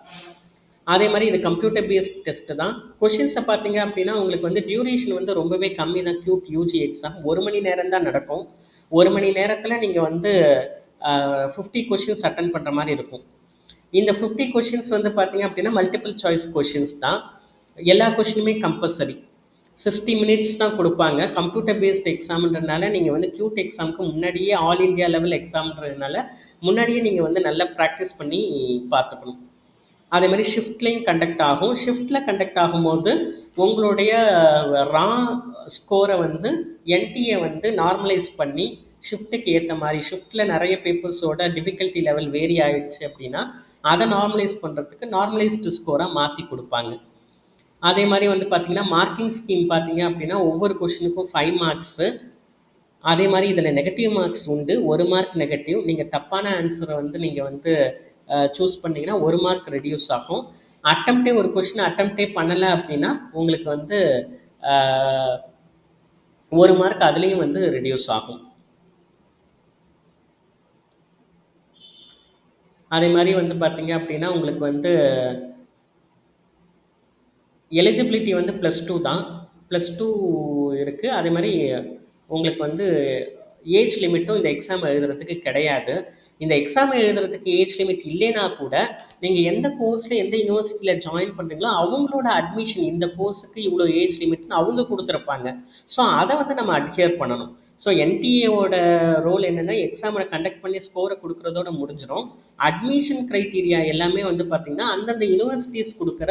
அதே மாதிரி இது கம்ப்யூட்டர் பேஸ்ட் டெஸ்ட்டு தான். கொஷின்ஸை பார்த்தீங்க அப்படின்னா உங்களுக்கு வந்து டியூரேஷன் வந்து ரொம்பவே கம்மி தான். கியூட் யூஜி எக்ஸாம் 1 மணி நேரம் தான் நடக்கும். 1 மணி நேரத்தில் நீங்கள் வந்து 50 கொஷின்ஸ் அட்டன் பண்ணுற மாதிரி இருக்கும். இந்த 50 கொஷின்ஸ் வந்து பார்த்தீங்க அப்படின்னா மல்டிபிள் சாய்ஸ் கொஷின்ஸ் தான். எல்லா கொஷினுமே கம்பல்சரி 60 மினிட்ஸ் தான் கொடுப்பாங்க. கம்ப்யூட்டர் பேஸ்ட் எக்ஸாம்ன்றதுனால நீங்கள் வந்து கியூட் எக்ஸாமுக்கு முன்னாடியே ஆல் இண்டியா லெவல் எக்ஸாம்ன்றதுனால முன்னாடியே நீங்கள் வந்து நல்லா ப்ராக்டிஸ் பண்ணி பார்த்துக்கணும். அதே மாதிரி ஷிஃப்ட்லேயும் கண்டக்ட் ஆகும். ஷிஃப்ட்டில் கண்டக்ட் ஆகும்போது உங்களுடைய ரா ஸ்கோரை வந்து என்டிஏ வந்து நார்மலைஸ் பண்ணி ஷிஃப்ட்டுக்கு ஏற்ற மாதிரி, ஷிஃப்ட்டில் நிறைய பேப்பர்ஸோட டிஃபிகல்ட்டி லெவல் வேரி ஆகிடுச்சு அப்படின்னா அதை நார்மலைஸ் பண்ணுறதுக்கு நார்மலைஸ்டு ஸ்கோராக மாற்றி கொடுப்பாங்க. அதே மாதிரி வந்து பார்த்திங்கன்னா மார்க்கிங் ஸ்கீம் பார்த்தீங்க அப்படின்னா ஒவ்வொரு கொஷினுக்கும் 5 மார்க்ஸு. அதே மாதிரி இதில் நெகட்டிவ் மார்க்ஸ் உண்டு. 1 மார்க் நெகட்டிவ். நீங்கள் தப்பான ஆன்சரை வந்து நீங்கள் வந்து சூஸ் பண்ணிங்கன்னா 1 மார்க் ரெடியூஸ் ஆகும். அட்டம்ப்டே ஒரு கொஷின் அட்டம்ப்டே பண்ணலை அப்படின்னா உங்களுக்கு வந்து 1 மார்க் அதுலேயும் வந்து ரெடியூஸ் ஆகும். அதே மாதிரி வந்து பார்த்தீங்க அப்படின்னா உங்களுக்கு வந்து எலிஜிபிலிட்டி வந்து +2 தான். +2 இருக்குது. அதே மாதிரி உங்களுக்கு வந்து ஏஜ் லிமிட்டும் இந்த எக்ஸாம் எழுதுறதுக்கு கிடையாது. இந்த எக்ஸாம் எழுதுறதுக்கு ஏஜ் லிமிட் இல்லைனா கூட நீங்கள் எந்த கோர்ஸில் எந்த யூனிவர்சிட்டியில் ஜாயின் பண்ணுறீங்களோ அவங்களோட அட்மிஷன் இந்த கோர்ஸுக்கு இவ்வளோ ஏஜ் லிமிட்னு அவங்க கொடுத்துருப்பாங்க. ஸோ அதை வந்து நம்ம அட்ஹியர் பண்ணணும். ஸோ என்டிஏவோட ரோல் என்னென்னா எக்ஸாமை கண்டக்ட் பண்ணி ஸ்கோரை கொடுக்குறதோட முடிஞ்சிடும். அட்மிஷன் க்ரைட்டீரியா எல்லாமே வந்து பார்த்திங்கன்னா அந்தந்த யூனிவர்சிட்டிஸ் கொடுக்குற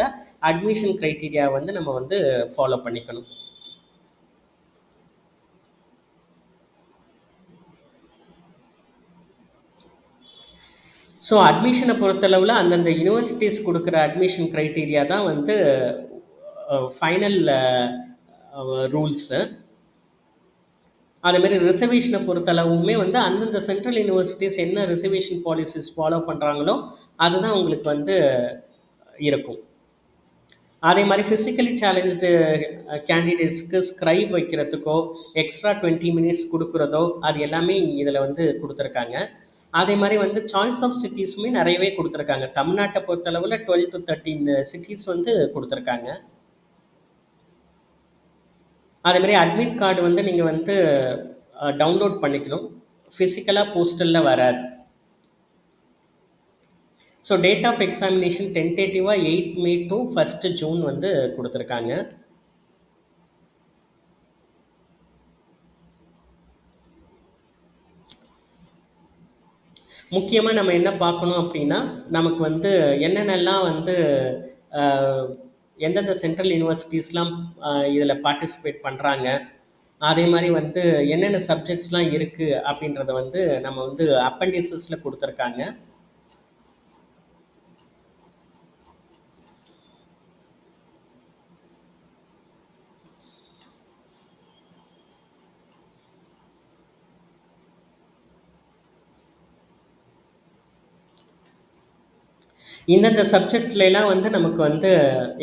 அட்மிஷன் க்ரைட்டீரியா வந்து நம்ம வந்து ஃபாலோ பண்ணிக்கணும். ஸோ அட்மிஷனை பொறுத்தளவில் அந்தந்த யூனிவர்சிட்டிஸ் கொடுக்குற அட்மிஷன் க்ரைட்டீரியா தான் வந்து ஃபைனல் ரூல்ஸு. அதேமாதிரி ரிசர்வேஷனை பொறுத்தளவுமே வந்து அந்தந்த சென்ட்ரல் யூனிவர்சிட்டிஸ் என்ன ரிசர்வேஷன் பாலிசிஸ் ஃபாலோ பண்ணுறாங்களோ அதுதான் உங்களுக்கு வந்து இருக்கும். அதே மாதிரி ஃபிசிக்கலி சேலஞ்சு கேண்டிடேட்ஸ்க்கு ஸ்க்ரைப் வைக்கிறதுக்கோ எக்ஸ்ட்ரா 20 மினிட்ஸ் கொடுக்குறதோ அது எல்லாமே இதில் வந்து கொடுத்துருக்காங்க. அதே மாதிரி வந்து சாய்ஸ் ஆஃப் சிட்டிஸுமே நிறையவே கொடுத்துருக்காங்க. தமிழ்நாட்டை பொறுத்தளவில் 12 to 13 சிட்டிஸ் வந்து கொடுத்துருக்காங்க. அதேமாதிரி அட்மிட் கார்டு வந்து நீங்கள் வந்து டவுன்லோட் பண்ணிக்கணும். ஃபிசிக்கலாக போஸ்டலில் வராது. ஸோ டேட் ஆஃப் எக்ஸாமினேஷன் டென்டேட்டிவாக 8 May to 1 June வந்து கொடுத்துருக்காங்க. முக்கியமா நம்ம என்ன பார்க்கணும் அப்படின்னா, நமக்கு வந்து என்னென்னலாம் வந்து அ எந்தெந்த சென்ட்ரல் யூனிவர்சிட்டீஸ்லாம் இதில பார்ட்டிசிபேட் பண்றாங்க. அதே மாரி வந்து என்னென்ன சப்ஜெக்ட்ஸ்லாம் இருக்கு அப்படின்றத வந்து நம்ம வந்து அப்பெண்டிசஸ்ல குடுத்துருக்காங்க. இந்தந்த சப்ஜெக்ட்லலாம் வந்து நமக்கு வந்து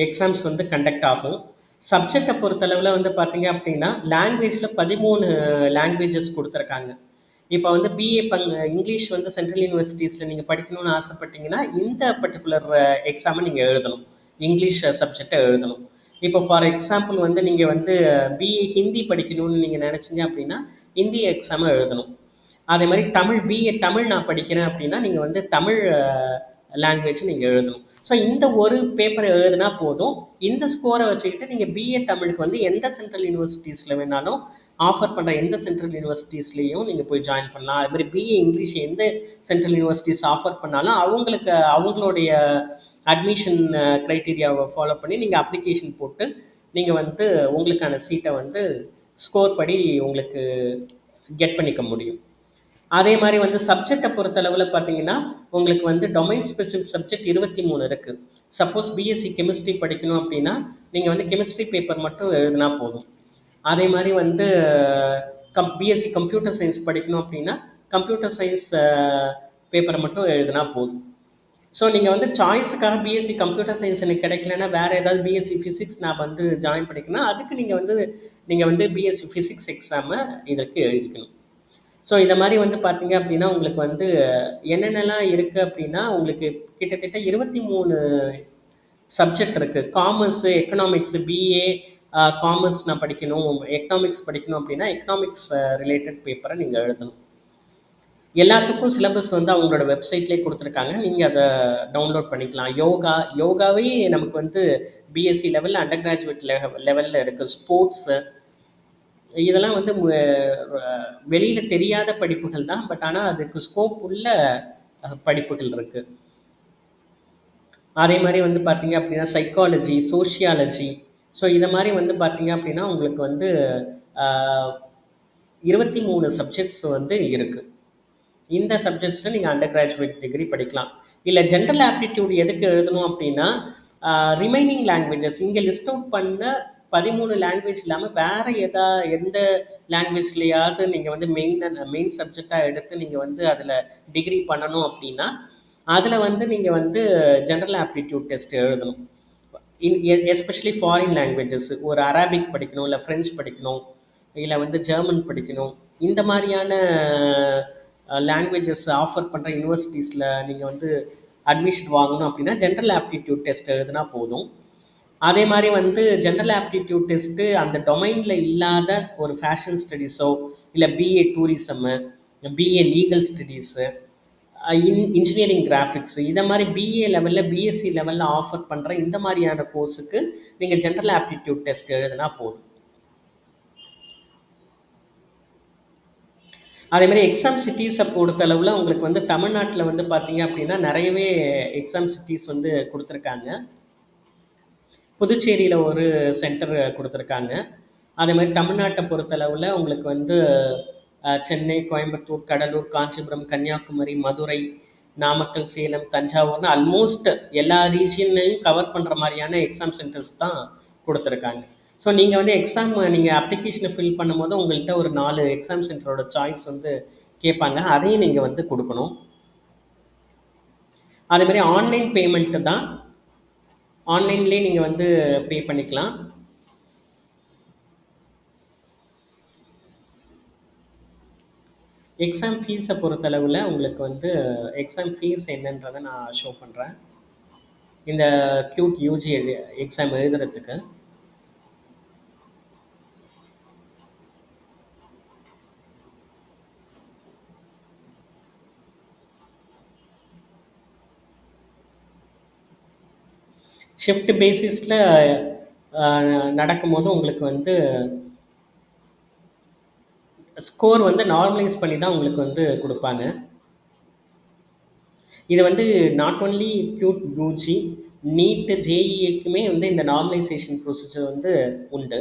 எக்ஸாம்ஸ் வந்து கண்டக்ட் ஆகும். சப்ஜெக்ட்ட பொறுத்தளவுல வந்து பார்த்தீங்க அப்படின்னா, லாங்குவேஜ்ல 13 லாங்குவேஜஸ் குடுத்துருக்காங்க. இப்ப வந்து பிஏ இங்கிலீஷ் வந்து சென்ட்ரல் யூனிவர்சிட்டீஸ்ல நீங்க படிக்கணும்னு ஆசைப்பட்டீங்கன்னா, இந்த பர்ட்டிகுலர் எக்ஸாம நீங்க எழுதணும். இங்கிலீஷ் சப்ஜெக்ட்ட எழுதணும். இப்போ ஃபார் எக்ஸாம்பிள் வந்து நீங்க வந்து பிஏ ஹிந்தி படிக்கணும்னு நீங்க நெனச்சீங்க அப்படின்னா, ஹிந்தி எக்ஸாம எழுதணும். அதே மாரி பிஏ தமிழ் நான் படிக்கிறேன் அப்படின்னா, நீங்க வந்து தமிழ் லாங்குவேஜ் நீங்க எழுதணும். ஸோ இந்த ஒரு பேப்பர் எழுதுனா போதும். இந்த ஸ்கோரை வச்சுக்கிட்டு நீங்க பிஏ தமிழுக்கு வந்து எந்த சென்ட்ரல் யூனிவர்சிட்டீஸ்ல வேணாலும் ஆஃபர் பண்ற எந்த சென்ட்ரல் யூனிவர்சிட்டீஸ்லயும் நீங்க போய் ஜாயின் பண்ணலாம். அது மாதிரி பிஏ இங்கிலீஷ் எந்த சென்ட்ரல் யூனிவர்சிட்டீஸ் ஆஃபர் பண்ணாலும் அவங்களுக்கு அவங்களுடைய அட்மிஷன் கிரைட்டீரியாவை ஃபாலோ பண்ணி நீங்க அப்ளிகேஷன் போட்டு நீங்க வந்து உங்களுக்கான சீட்டை வந்து ஸ்கோர் படி உங்களுக்கு கெட் பண்ணிக்க முடியும். அதே மாரி வந்து சப்ஜெக்ட்ட பொறுத்தளவுல பார்த்தீங்கன்னா, உங்களுக்கு வந்து டொமைன் ஸ்பெசிஃபிக் சப்ஜெக்ட் 23 இருக்கு. சப்போஸ் பிஎஸ்சி கெமிஸ்ட்ரி படிக்கணும் அப்படின்னா, நீங்க வந்து கெமிஸ்ட்ரி பேப்பர் மட்டும் எழுதுனா போதும். அதே மாரி வந்து பிஎஸ்சி கம்ப்யூட்டர் சயின்ஸ் படிக்கணும் அப்படின்னா, கம்ப்யூட்டர் சயின்ஸ் பேப்பர மட்டும் எழுதுனா போதும். ஸோ நீங்க வந்து சாய்ஸுக்காக பிஎஸ்சி கம்ப்யூட்டர் சயின்ஸ் எனக்கு கிடைக்கலன்னா, வேற ஏதாவது பிஎஸ்சி ஃபிசிக்ஸ் நான் வந்து ஜாயின் பண்ணிக்கணும்னா, அதுக்கு நீங்க வந்து பிஎஸ்சி ஃபிசிக்ஸ் எக்ஸாம இதற்கு எழுதிக்கணும். ஸோ இத மாரி வந்து பார்த்தீங்க அப்படின்னா, உங்களுக்கு வந்து என்னென்னலாம் இருக்கு அப்படின்னா, உங்களுக்கு கிட்டத்தட்ட 23 சப்ஜெக்ட் இருக்கு. காமர்ஸு, எக்கனாமிக்ஸு, பிஏ காமர்ஸ் நான் படிக்கணும், எக்கனாமிக்ஸ் படிக்கணும் அப்படின்னா, எக்கனாமிக்ஸ் ரிலேட்டட் பேப்பர நீங்க எழுதணும். எல்லாத்துக்கும் சிலபஸ் வந்து அவங்களோட வெப்சைட்லயே குடுத்துருக்காங்க. நீங்க அத டவுன்லோட் பண்ணிக்கலாம். யோகாவே நமக்கு வந்து பிஎஸ்சி லெவல்ல, அண்டர் கிராஜுவேட் லெவல்ல இருக்கு. ஸ்போர்ட்ஸு இதெல்லாம் வந்து வெளியில தெரியாத படிப்புகள் தான். பட் ஆனா அதுக்கு ஸ்கோப் உள்ள படிப்புகள் இருக்கு. அதே மாரி வந்து பார்த்தீங்க அப்படின்னா, சைக்காலஜி, சோஷியாலஜி ஸோ இத மாரி வந்து பார்த்தீங்க அப்படின்னா, உங்களுக்கு வந்து அ 23 சப்ஜெக்ட்ஸ் வந்து இருக்கு. இந்த சப்ஜெக்ட்ஸ்ல நீங்க அண்டர் கிராஜுவேட் டிகிரி படிக்கலாம். இல்ல ஜெனரல் ஆப்டிட்யூட் எதுக்கு எழுதணும் அப்படின்னா, ரிமைனிங் லாங்குவேஜஸ் இங்க லிஸ்ட் அவுட் பண்ண 13 லாங்குவேஜ் இல்லாம வேற எந்த லாங்குவேஜ்லயாவது நீங்க வந்து மெயின் சப்ஜெக்ட்டா எடுத்து நீங்க வந்து அதுல டிகிரி பண்ணணும் அப்படின்னா, அதுல வந்து நீங்க வந்து ஜெனரல் ஆப்டிட்யூட் டெஸ்ட் எழுதணும். எஸ்பெஷலி ஃபாரின் லாங்குவேஜஸ் ஒரு அரபிக் படிக்கணும், இல்ல பிரெஞ்சு படிக்கணும், இல்ல வந்து ஜெர்மன் படிக்கணும். இந்த மாதிரியான லாங்குவேஜஸ் ஆஃபர் பண்ற யூனிவர்சிட்டிஸ்ல நீங்க வந்து அட்மிஷன் வாங்கணும் அப்படின்னா ஜெனரல் ஆப்டிடியூட் டெஸ்ட் எழுதுனா போதும். அதே மாதிரி வந்து ஜெனரல் ஆப்டிடியூட் டெஸ்ட்டு அந்த டொமைனில் இல்லாத ஒரு ஃபேஷன் ஸ்டடீஸோ இல்லை BA tourism, BA legal studies, engineering graphics இதை மாதிரி பிஏ லெவலில் பிஎஸ்சி லெவலில் ஆஃபர் பண்ணுற இந்த மாதிரியான கோர்ஸுக்கு நீங்கள் ஜெனரல் ஆப்டிடியூட் டெஸ்ட் எழுதுனா போதும். அதே மாதிரி எக்ஸாம் சிட்டிஸை பொறுத்தளவில் உங்களுக்கு வந்து தமிழ்நாட்டில் வந்து பார்த்தீங்க அப்படின்னா நிறையவே எக்ஸாம் சிட்டிஸ் வந்து கொடுத்துருக்காங்க. புதுச்சேரியில் ஒரு சென்டர் கொடுத்துருக்காங்க. அதே மாதிரி தமிழ்நாட்டை பொறுத்தளவில் உங்களுக்கு வந்து சென்னை, கோயம்புத்தூர், கடலூர், காஞ்சிபுரம், கன்னியாகுமரி, மதுரை, நாமக்கல், சேலம், தஞ்சாவூர்னு ஆல்மோஸ்ட் எல்லா ரீஜியனையும் கவர் பண்ணுற மாதிரியான எக்ஸாம் சென்டர்ஸ் தான் கொடுத்துருக்காங்க. ஸோ நீங்கள் வந்து நீங்கள் அப்ளிகேஷனை ஃபில் பண்ணும்போது உங்கள்கிட்ட ஒரு 4 எக்ஸாம் சென்டரோட சாய்ஸ் வந்து கேட்பாங்க. அதையும் நீங்கள் வந்து கொடுக்கணும். அதே மாதிரி ஆன்லைன் பேமெண்ட்டு தான். ஆன்லைன்லேயே நீங்கள் வந்து பே பண்ணிக்கலாம். எக்ஸாம் ஃபீஸை பொறுத்தளவில் உங்களுக்கு வந்து எக்ஸாம் ஃபீஸ் என்னன்றதை நான் ஷோ பண்ணுறேன். இந்த கியூட் யூஜி எக்ஸாம் எழுதுறதுக்கு ஷிஃப்ட் பேசிஸில் நடக்கும்போது உங்களுக்கு வந்து ஸ்கோர் வந்து நார்மலைஸ் பண்ணி தான் உங்களுக்கு வந்து கொடுப்பாங்க. இது வந்து நாட் ஒன்லி கியூட் யூஜி, நீட்டு, ஜேஇக்குமே வந்து இந்த நார்மலைசேஷன் ப்ரொசீஜர் வந்து உண்டு.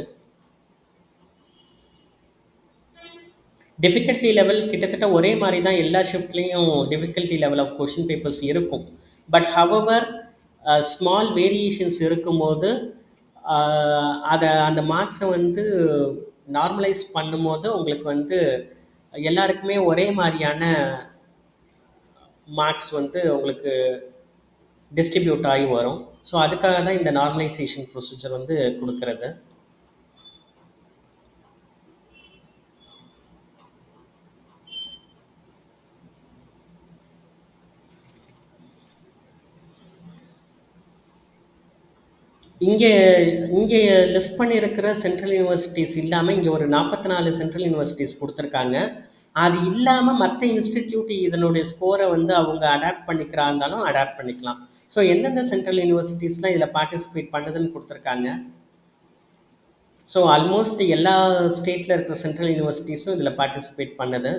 டிஃபிகல்ட்டி லெவல் கிட்டத்தட்ட ஒரே மாதிரி தான் எல்லா ஷிஃப்ட்லேயும் difficulty level of question papers இருக்கும். பட் ஹவவர் ஸ்மால் வேரியேஷன்ஸ் இருக்கும்போது அதை அந்த மார்க்ஸை வந்து நார்மலைஸ் பண்ணும்போது உங்களுக்கு வந்து எல்லாருக்குமே ஒரே மாதிரியான மார்க்ஸ் வந்து உங்களுக்கு டிஸ்ட்ரிபியூட் ஆகி வரும். ஸோ அதுக்காக தான் இந்த நார்மலைசேஷன் ப்ரொசீஜர் வந்து கொடுக்கறது. இங்கே இங்கே லிஸ்ட் பண்ணியிருக்கிற சென்ட்ரல் யூனிவர்சிட்டிஸ் இல்லாமல் இங்கே ஒரு 44 சென்ட்ரல் யூனிவர்சிட்டிஸ் கொடுத்துருக்காங்க. அது இல்லாமல் மற்ற இன்ஸ்டிடியூட் இதனுடைய ஸ்கோரை வந்து அவங்க அடாப்ட் பண்ணிக்கிறா இருந்தாலும் அடாப்ட் பண்ணிக்கலாம். ஸோ எந்தெந்த சென்ட்ரல் யூனிவர்சிட்டிஸ்லாம் இதில் பார்ட்டிசிபேட் பண்ணுதுன்னு கொடுத்துருக்காங்க. ஸோ ஆல்மோஸ்ட் எல்லா ஸ்டேட்டில் இருக்கிற சென்ட்ரல் யூனிவர்சிட்டிஸும் இதில் பார்ட்டிசிபேட் பண்ணுது.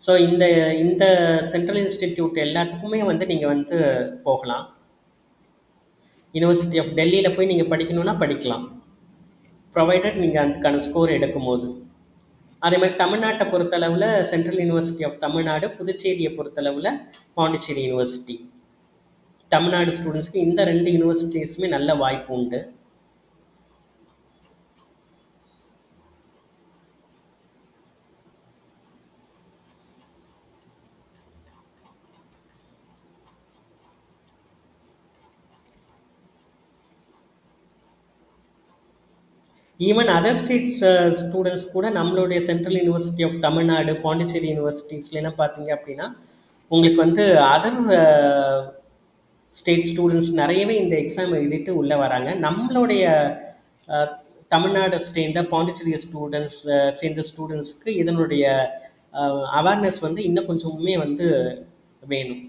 ஸோ இந்த இந்த சென்ட்ரல் இன்ஸ்டிடியூட் எல்லாத்துக்குமே வந்து நீங்கள் வந்து போகலாம். யூனிவர்சிட்டி ஆஃப் டெல்லியில் போய் நீங்கள் படிக்கணும்னா படிக்கலாம், ப்ரொவைடட் நீங்கள் அதுக்கான ஸ்கோர் எடுக்கும்போது. அதே மாதிரி தமிழ்நாட்டை பொறுத்தளவில் சென்ட்ரல் யூனிவர்சிட்டி ஆஃப் தமிழ்நாடு, புதுச்சேரியை பொறுத்தளவில் பாண்டிச்சேரி யூனிவர்சிட்டி. தமிழ்நாடு ஸ்டூடெண்ட்ஸ்க்கு இந்த 2 யூனிவர்சிட்டிஸுமே நல்ல வாய்ப்பு உண்டு. ஈவன் அதர் ஸ்டேட்ஸ் ஸ்டூடெண்ட்ஸ் கூட நம்மளுடைய central university of Tamil Nadu, Pondicherry யூனிவர்சிட்டிஸ்லாம் பார்த்தீங்க அப்படின்னா உங்களுக்கு வந்து அதர் ஸ்டேட் ஸ்டூடெண்ட்ஸ் நிறையவே இந்த எக்ஸாம் எழுதிட்டு உள்ளே வராங்க. நம்மளுடைய தமிழ்நாடு சேர்ந்த பாண்டிச்சேரி ஸ்டூடெண்ட்ஸ் சேர்ந்த ஸ்டூடெண்ட்ஸுக்கு இதனுடைய அவேர்னஸ் வந்து இன்னும் கொஞ்சமே வந்து வேணும்.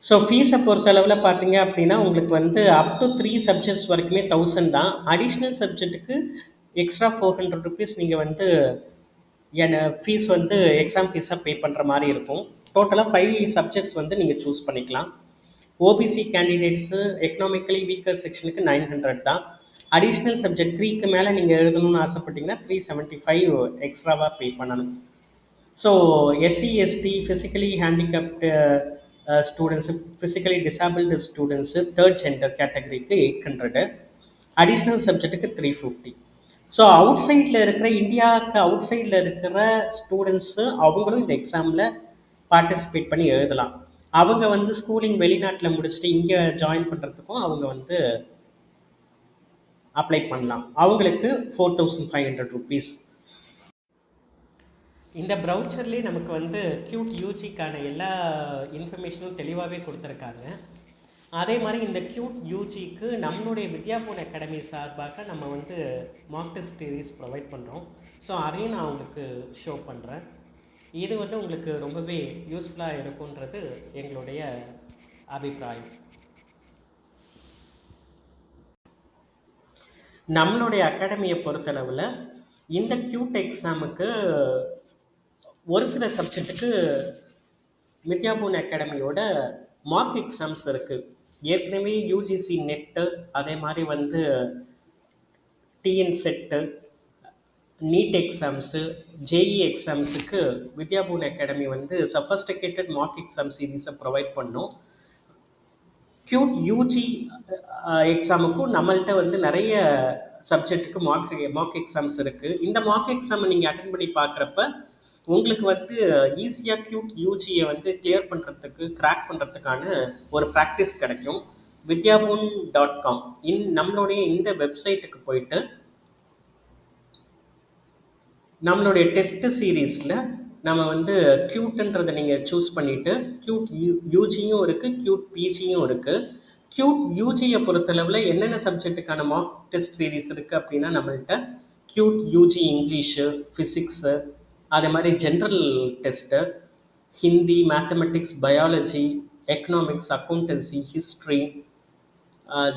ஸோ ஃபீஸை பொறுத்தளவில் பார்த்தீங்க அப்படின்னா உங்களுக்கு வந்து அப் டு 3 சப்ஜெக்ட்ஸ் வரைக்குமே 1000 தான். அடிஷ்னல் சப்ஜெக்ட்டுக்கு எக்ஸ்ட்ரா 400 ருபீஸ் நீங்கள் வந்து ஃபீஸ் வந்து எக்ஸாம் ஃபீஸாக பே பண்ணுற மாதிரி இருக்கும். டோட்டலாக 5 சப்ஜெக்ட்ஸ் வந்து நீங்கள் சூஸ் பண்ணிக்கலாம். ஓபிசி கேண்டிடேட்ஸு எக்கனாமிக்கலி வீக்கர் செக்ஷனுக்கு 900 தான். அடிஷ்னல் சப்ஜெக்ட் 3க்கு மேலே நீங்கள் எழுதணும்னு ஆசைப்பட்டீங்கன்னா 375 எக்ஸ்ட்ராவாக பே பண்ணணும். So SC, ST, physically handicapped students, physically disabled students, third gender கேட்டகரிக்கு 800, அடிஷ்னல் சப்ஜெக்ட்டுக்கு 350. ஸோ அவுட் சைடில் இருக்கிற இந்தியாவுக்கு அவுட் சைடில் இருக்கிற ஸ்டூடெண்ட்ஸு அவங்களும் இந்த எக்ஸாமில் பார்ட்டிசிபேட் பண்ணி எழுதலாம். அவங்க வந்து ஸ்கூலிங் வெளிநாட்டில் முடிச்சுட்டு இங்கே ஜாயின் பண்ணுறதுக்கும் அவங்க வந்து அப்ளை பண்ணலாம். அவங்களுக்கு 4500 ருபீஸ். இந்த ப்ரௌச்சர்லேயே நமக்கு வந்து கியூட் யூஜிக்கான எல்லா இன்ஃபர்மேஷனும் தெளிவாகவே கொடுத்துருக்காங்க. அதே மாதிரி இந்த கியூட் யூஜிக்கு நம்மளுடைய வித்யாபூன் அகாடமி சார்பாக நம்ம வந்து மார்க் டெஸ்ட் சீரிஸ் ப்ரொவைட் பண்ணுறோம். ஸோ அதையும் நான் உங்களுக்கு ஷோ பண்ணுறேன். இது வந்து உங்களுக்கு ரொம்பவே யூஸ்ஃபுல்லாக இருக்குன்றது எங்களுடைய அபிப்பிராயம். நம்மளுடைய அகாடமியை பொறுத்தளவில் இந்த கியூட் எக்ஸாமுக்கு ஒரு சில சப்ஜெக்ட்டுக்கு வித்யாபூன் அகாடமியோட மார்க் எக்ஸாம்ஸ் இருக்குது. ஏற்கனவே யூஜிசி நெட்டு, அதே மாதிரி வந்து TN SET, NEET exams, JEE எக்ஸாம்ஸுக்கு வித்யாபூன் அகாடமி வந்து சஃபஸ்டிகேட்டட் மார்க் எக்ஸாம் சீரீஸை ப்ரொவைட் பண்ணோம். கியூட் யூஜி எக்ஸாமுக்கும் நம்மள்கிட்ட வந்து நிறைய சப்ஜெக்ட்டுக்கு மார்க் எக்ஸாம்ஸ் இருக்குது. இந்த மார்க் எக்ஸாமை நீங்கள் அட்டன் பண்ணி பார்க்குறப்ப உங்களுக்கு வந்து ஈஸியாக கியூட் யூஜியை வந்து கிளியர் பண்ணுறதுக்கு கிராக் பண்ணுறதுக்கான ஒரு ப்ராக்டிஸ் கிடைக்கும். vidyabun.com நம்மளுடைய இந்த வெப்சைட்டுக்கு போயிட்டு நம்மளுடைய டெஸ்ட் சீரீஸில் நம்ம வந்து க்யூட்ன்றதை நீங்கள் சூஸ் பண்ணிவிட்டு க்யூட் யூஜியும் இருக்குது, க்யூட் பிஜியும் இருக்குது. க்யூட் யூஜியை பொறுத்தளவில் என்னென்ன சப்ஜெக்ட்டுக்கான மார்க் டெஸ்ட் சீரீஸ் இருக்குது அப்படின்னா நம்மள்கிட்ட க்யூட் யூஜி இங்கிலீஷு, ஃபிசிக்ஸு, அதே மாதிரி general test, Hindi, mathematics, biology, economics, accountancy, history,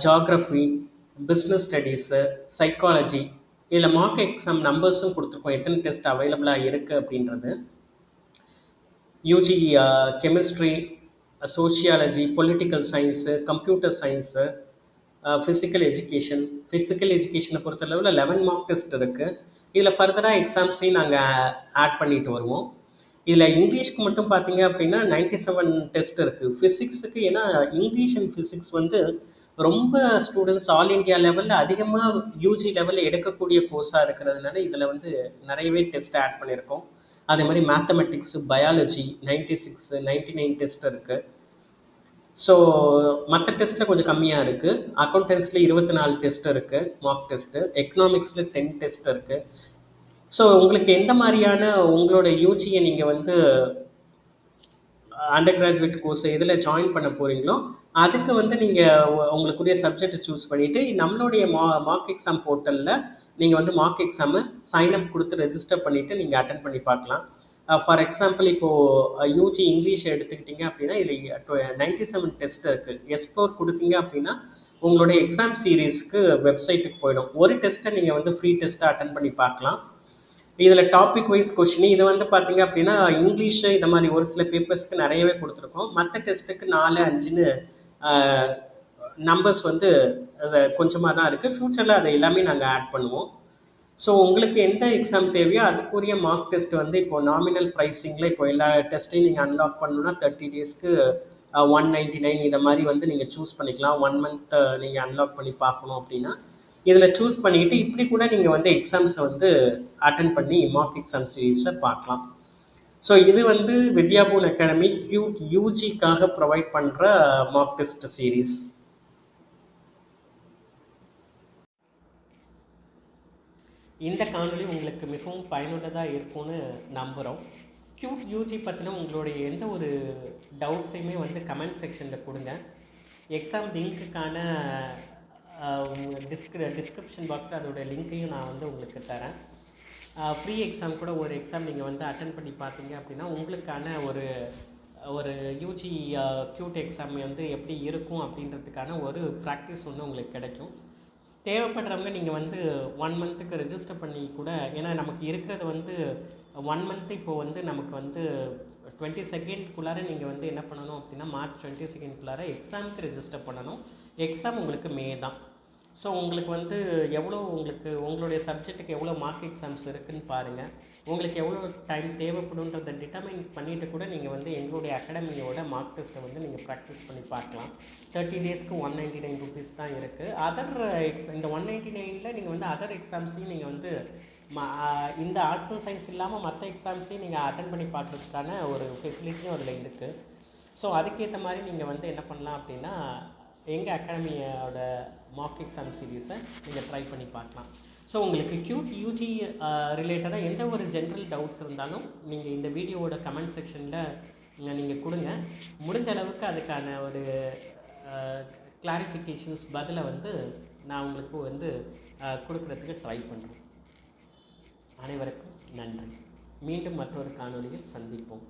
geography, business studies, psychology, இதில் மார்க் எக்ஸாம் நம்பர்ஸும் கொடுத்துருக்கோம், எத்தனை டெஸ்ட் அவைலபிளாக இருக்குது அப்படின்றது. UG chemistry, sociology, political science, computer science, physical எஜுகேஷனை பொறுத்தளவில் 11 மார்க் டெஸ்ட் இருக்குது. இதில் ஃபர்தராக எக்ஸாம்ஸையும் நாங்கள் ஆட் பண்ணிட்டு வருவோம். இதில் இங்கிலீஷ்க்கு மட்டும் பார்த்தீங்க அப்படின்னா 97 டெஸ்ட் இருக்குது. ஃபிசிக்ஸுக்கு ஏன்னா இங்கிலீஷ் அண்ட் ஃபிசிக்ஸ் வந்து ரொம்ப ஸ்டூடெண்ட்ஸ் ஆல் இண்டியா லெவலில் அதிகமாக யூஜி லெவலில் எடுக்கக்கூடிய கோர்ஸாக இருக்கிறதுனால இதில் வந்து நிறையவே டெஸ்ட் ஆட் பண்ணியிருக்கோம். அதே மாதிரி மேத்தமெட்டிக்ஸு, பயாலஜி 96, 99 டெஸ்ட் இருக்குது. ஸோ மற்ற டெஸ்ட்டில் கொஞ்சம் கம்மியாக இருக்குது. அக்கௌண்டன்ஸில் 24 டெஸ்ட் இருக்குது மார்க் டெஸ்ட்டு. எக்கனாமிக்ஸில் 10 டெஸ்ட் இருக்குது. ஸோ உங்களுக்கு எந்த மாதிரியான உங்களோட யூஜியை நீங்கள் வந்து அண்டர் கிராஜுவேட் கோர்ஸ் எதில் ஜாயின் பண்ண போகிறீங்களோ அதுக்கு வந்து நீங்கள் உங்களுக்குரிய சப்ஜெக்டை சூஸ் பண்ணிவிட்டு நம்மளுடைய மார்க் எக்ஸாம் போர்ட்டலில் நீங்கள் வந்து மார்க் எக்ஸாமு சைன்அப் கொடுத்து ரெஜிஸ்டர் பண்ணிவிட்டு நீங்கள் அட்டன் பண்ணி பார்க்கலாம். ஃபார் எக்ஸாம்பிள் இப்போது யூஜி இங்கிலீஷ் எடுத்துக்கிட்டிங்க அப்படின்னா இதில் 97 டெஸ்ட் இருக்குது. S4 கொடுத்தீங்க அப்படின்னா உங்களுடைய எக்ஸாம் சீரீஸ்க்கு வெப்சைட்டுக்கு போயிடும். ஒரு டெஸ்ட்டை நீங்கள் வந்து ஃப்ரீ டெஸ்ட்டாக அட்டன் பண்ணி பார்க்கலாம். இதில் டாபிக் வைஸ் கொஷின் இது வந்து பார்த்தீங்க அப்படின்னா இங்கிலீஷு இந்த மாதிரி ஒரு சில பேப்பர்ஸ்க்கு நிறையவே கொடுத்துருக்கோம். மற்ற டெஸ்ட்டுக்கு 4, 5ன்னு நம்பர்ஸ் வந்து கொஞ்சமாக தான் இருக்குது. ஃப்யூச்சரில் அதை எல்லாமே நாங்கள் ஆட் பண்ணுவோம். ஸோ உங்களுக்கு எந்த எக்ஸாம் தேவையோ அதுக்குரிய மார்க் டெஸ்ட் வந்து இப்போ நாமினல் ப்ரைஸிங்கில் இப்போ எல்லா டெஸ்ட்டையும் நீங்கள் அன்லாக் பண்ணணுன்னா 30 டேஸ்க்கு 199 இதை மாதிரி வந்து நீங்கள் சூஸ் பண்ணிக்கலாம். 1 மந்த் நீங்கள் அன்லாக் பண்ணி பார்க்கணும் அப்படின்னா இதில் சூஸ் பண்ணிக்கிட்டு இப்படி கூட நீங்கள் வந்து எக்ஸாம்ஸை வந்து அட்டன் பண்ணி மார்க் எக்ஸாம் சீரீஸை பார்க்கலாம். ஸோ இது வந்து வித்யாபூன் அகாடமி க்யூட் யூஜிக்காக ப்ரொவைட் பண்ணுற மார்க் டெஸ்ட் சீரீஸ். இந்த காணொலி உங்களுக்கு மிகவும் பயனுள்ளதாக இருக்கும்னு நம்புகிறோம். க்யூட் யூஜி பற்றின உங்களுடைய எந்த ஒரு டவுட்ஸையுமே வந்து கமெண்ட் செக்ஷனில் கொடுங்க. எக்ஸாம் லிங்க்குக்கான டிஸ்கிரிப்ஷன் பாக்ஸில் அதோட லிங்க்கையும் நான் வந்து உங்களுக்கு தரேன். ஃப்ரீ எக்ஸாம் கூட ஒரு எக்ஸாம் நீங்கள் வந்து அட்டன் பண்ணி பார்த்தீங்க அப்படின்னா உங்களுக்கான ஒரு யூஜி க்யூட் எக்ஸாம் வந்து எப்படி இருக்கும் அப்படின்றதுக்கான ஒரு ப்ராக்டிஸ் ஒன்று உங்களுக்கு கிடைக்கும். தேவைப்படுறவங்க நீங்கள் வந்து 1 மந்த்துக்கு ரெஜிஸ்டர் பண்ணி கூட, ஏன்னா நமக்கு இருக்கிறது வந்து 1 மந்த்து இப்போது வந்து நமக்கு வந்து 22க்குள்ளார நீங்கள் வந்து என்ன பண்ணணும் அப்படின்னா மார்ச் 22க்குள்ளார எக்ஸாமுக்கு ரெஜிஸ்டர் பண்ணணும். எக்ஸாம் உங்களுக்கு மே தான். ஸோ உங்களுக்கு வந்து எவ்வளோ உங்களுடைய சப்ஜெக்ட்டுக்கு எவ்வளோ மார்க் எக்ஸாம்ஸ் இருக்குதுன்னு பாருங்கள். உங்களுக்கு எவ்வளோ டைம் தேவைப்படுன்றதை டிட்டர்மைன் பண்ணிவிட்டு கூட நீங்கள் வந்து எங்களுடைய அகாடமியோட மார்க் டெஸ்ட்டை வந்து நீங்கள் ப்ராக்டிஸ் பண்ணி பார்க்கலாம். 30 டேஸ்க்கு 199 ருபீஸ் தான் இருக்குது. இந்த 199ல் நீங்கள் வந்து அதர் எக்ஸாம்ஸையும் நீங்கள் வந்து இந்த ஆர்ட்ஸ் அண்ட் சயின்ஸ் இல்லாமல் மற்ற எக்ஸாம்ஸையும் நீங்கள் அட்டன் பண்ணி பார்க்குறதுக்கான ஒரு ஃபெசிலிட்டியும் அதில் இருக்குது. ஸோ அதுக்கேற்ற மாதிரி நீங்கள் வந்து என்ன பண்ணலாம் அப்படின்னா எங்கள் அகாடமியோட மார்க் எக்ஸாம் சீரீஸை நீங்கள் ட்ரை பண்ணி பார்க்கலாம். ஸோ உங்களுக்கு க்யூட் யூஜி ரிலேட்டடாக எந்த ஒரு ஜென்ரல் டவுட்ஸ் இருந்தாலும் நீங்கள் இந்த வீடியோவோட கமெண்ட் செக்ஷனில் நீங்கள் கொடுங்க. முடிஞ்ச அளவுக்கு அதுக்கான ஒரு கிளாரிஃபிகேஷன்ஸ் பதிலை வந்து நான் உங்களுக்கு வந்து கொடுக்குறதுக்கு ட்ரை பண்ணுறேன். அனைவருக்கும் நன்றி. மீண்டும் மற்றொரு காணொளியில் சந்திப்போம்.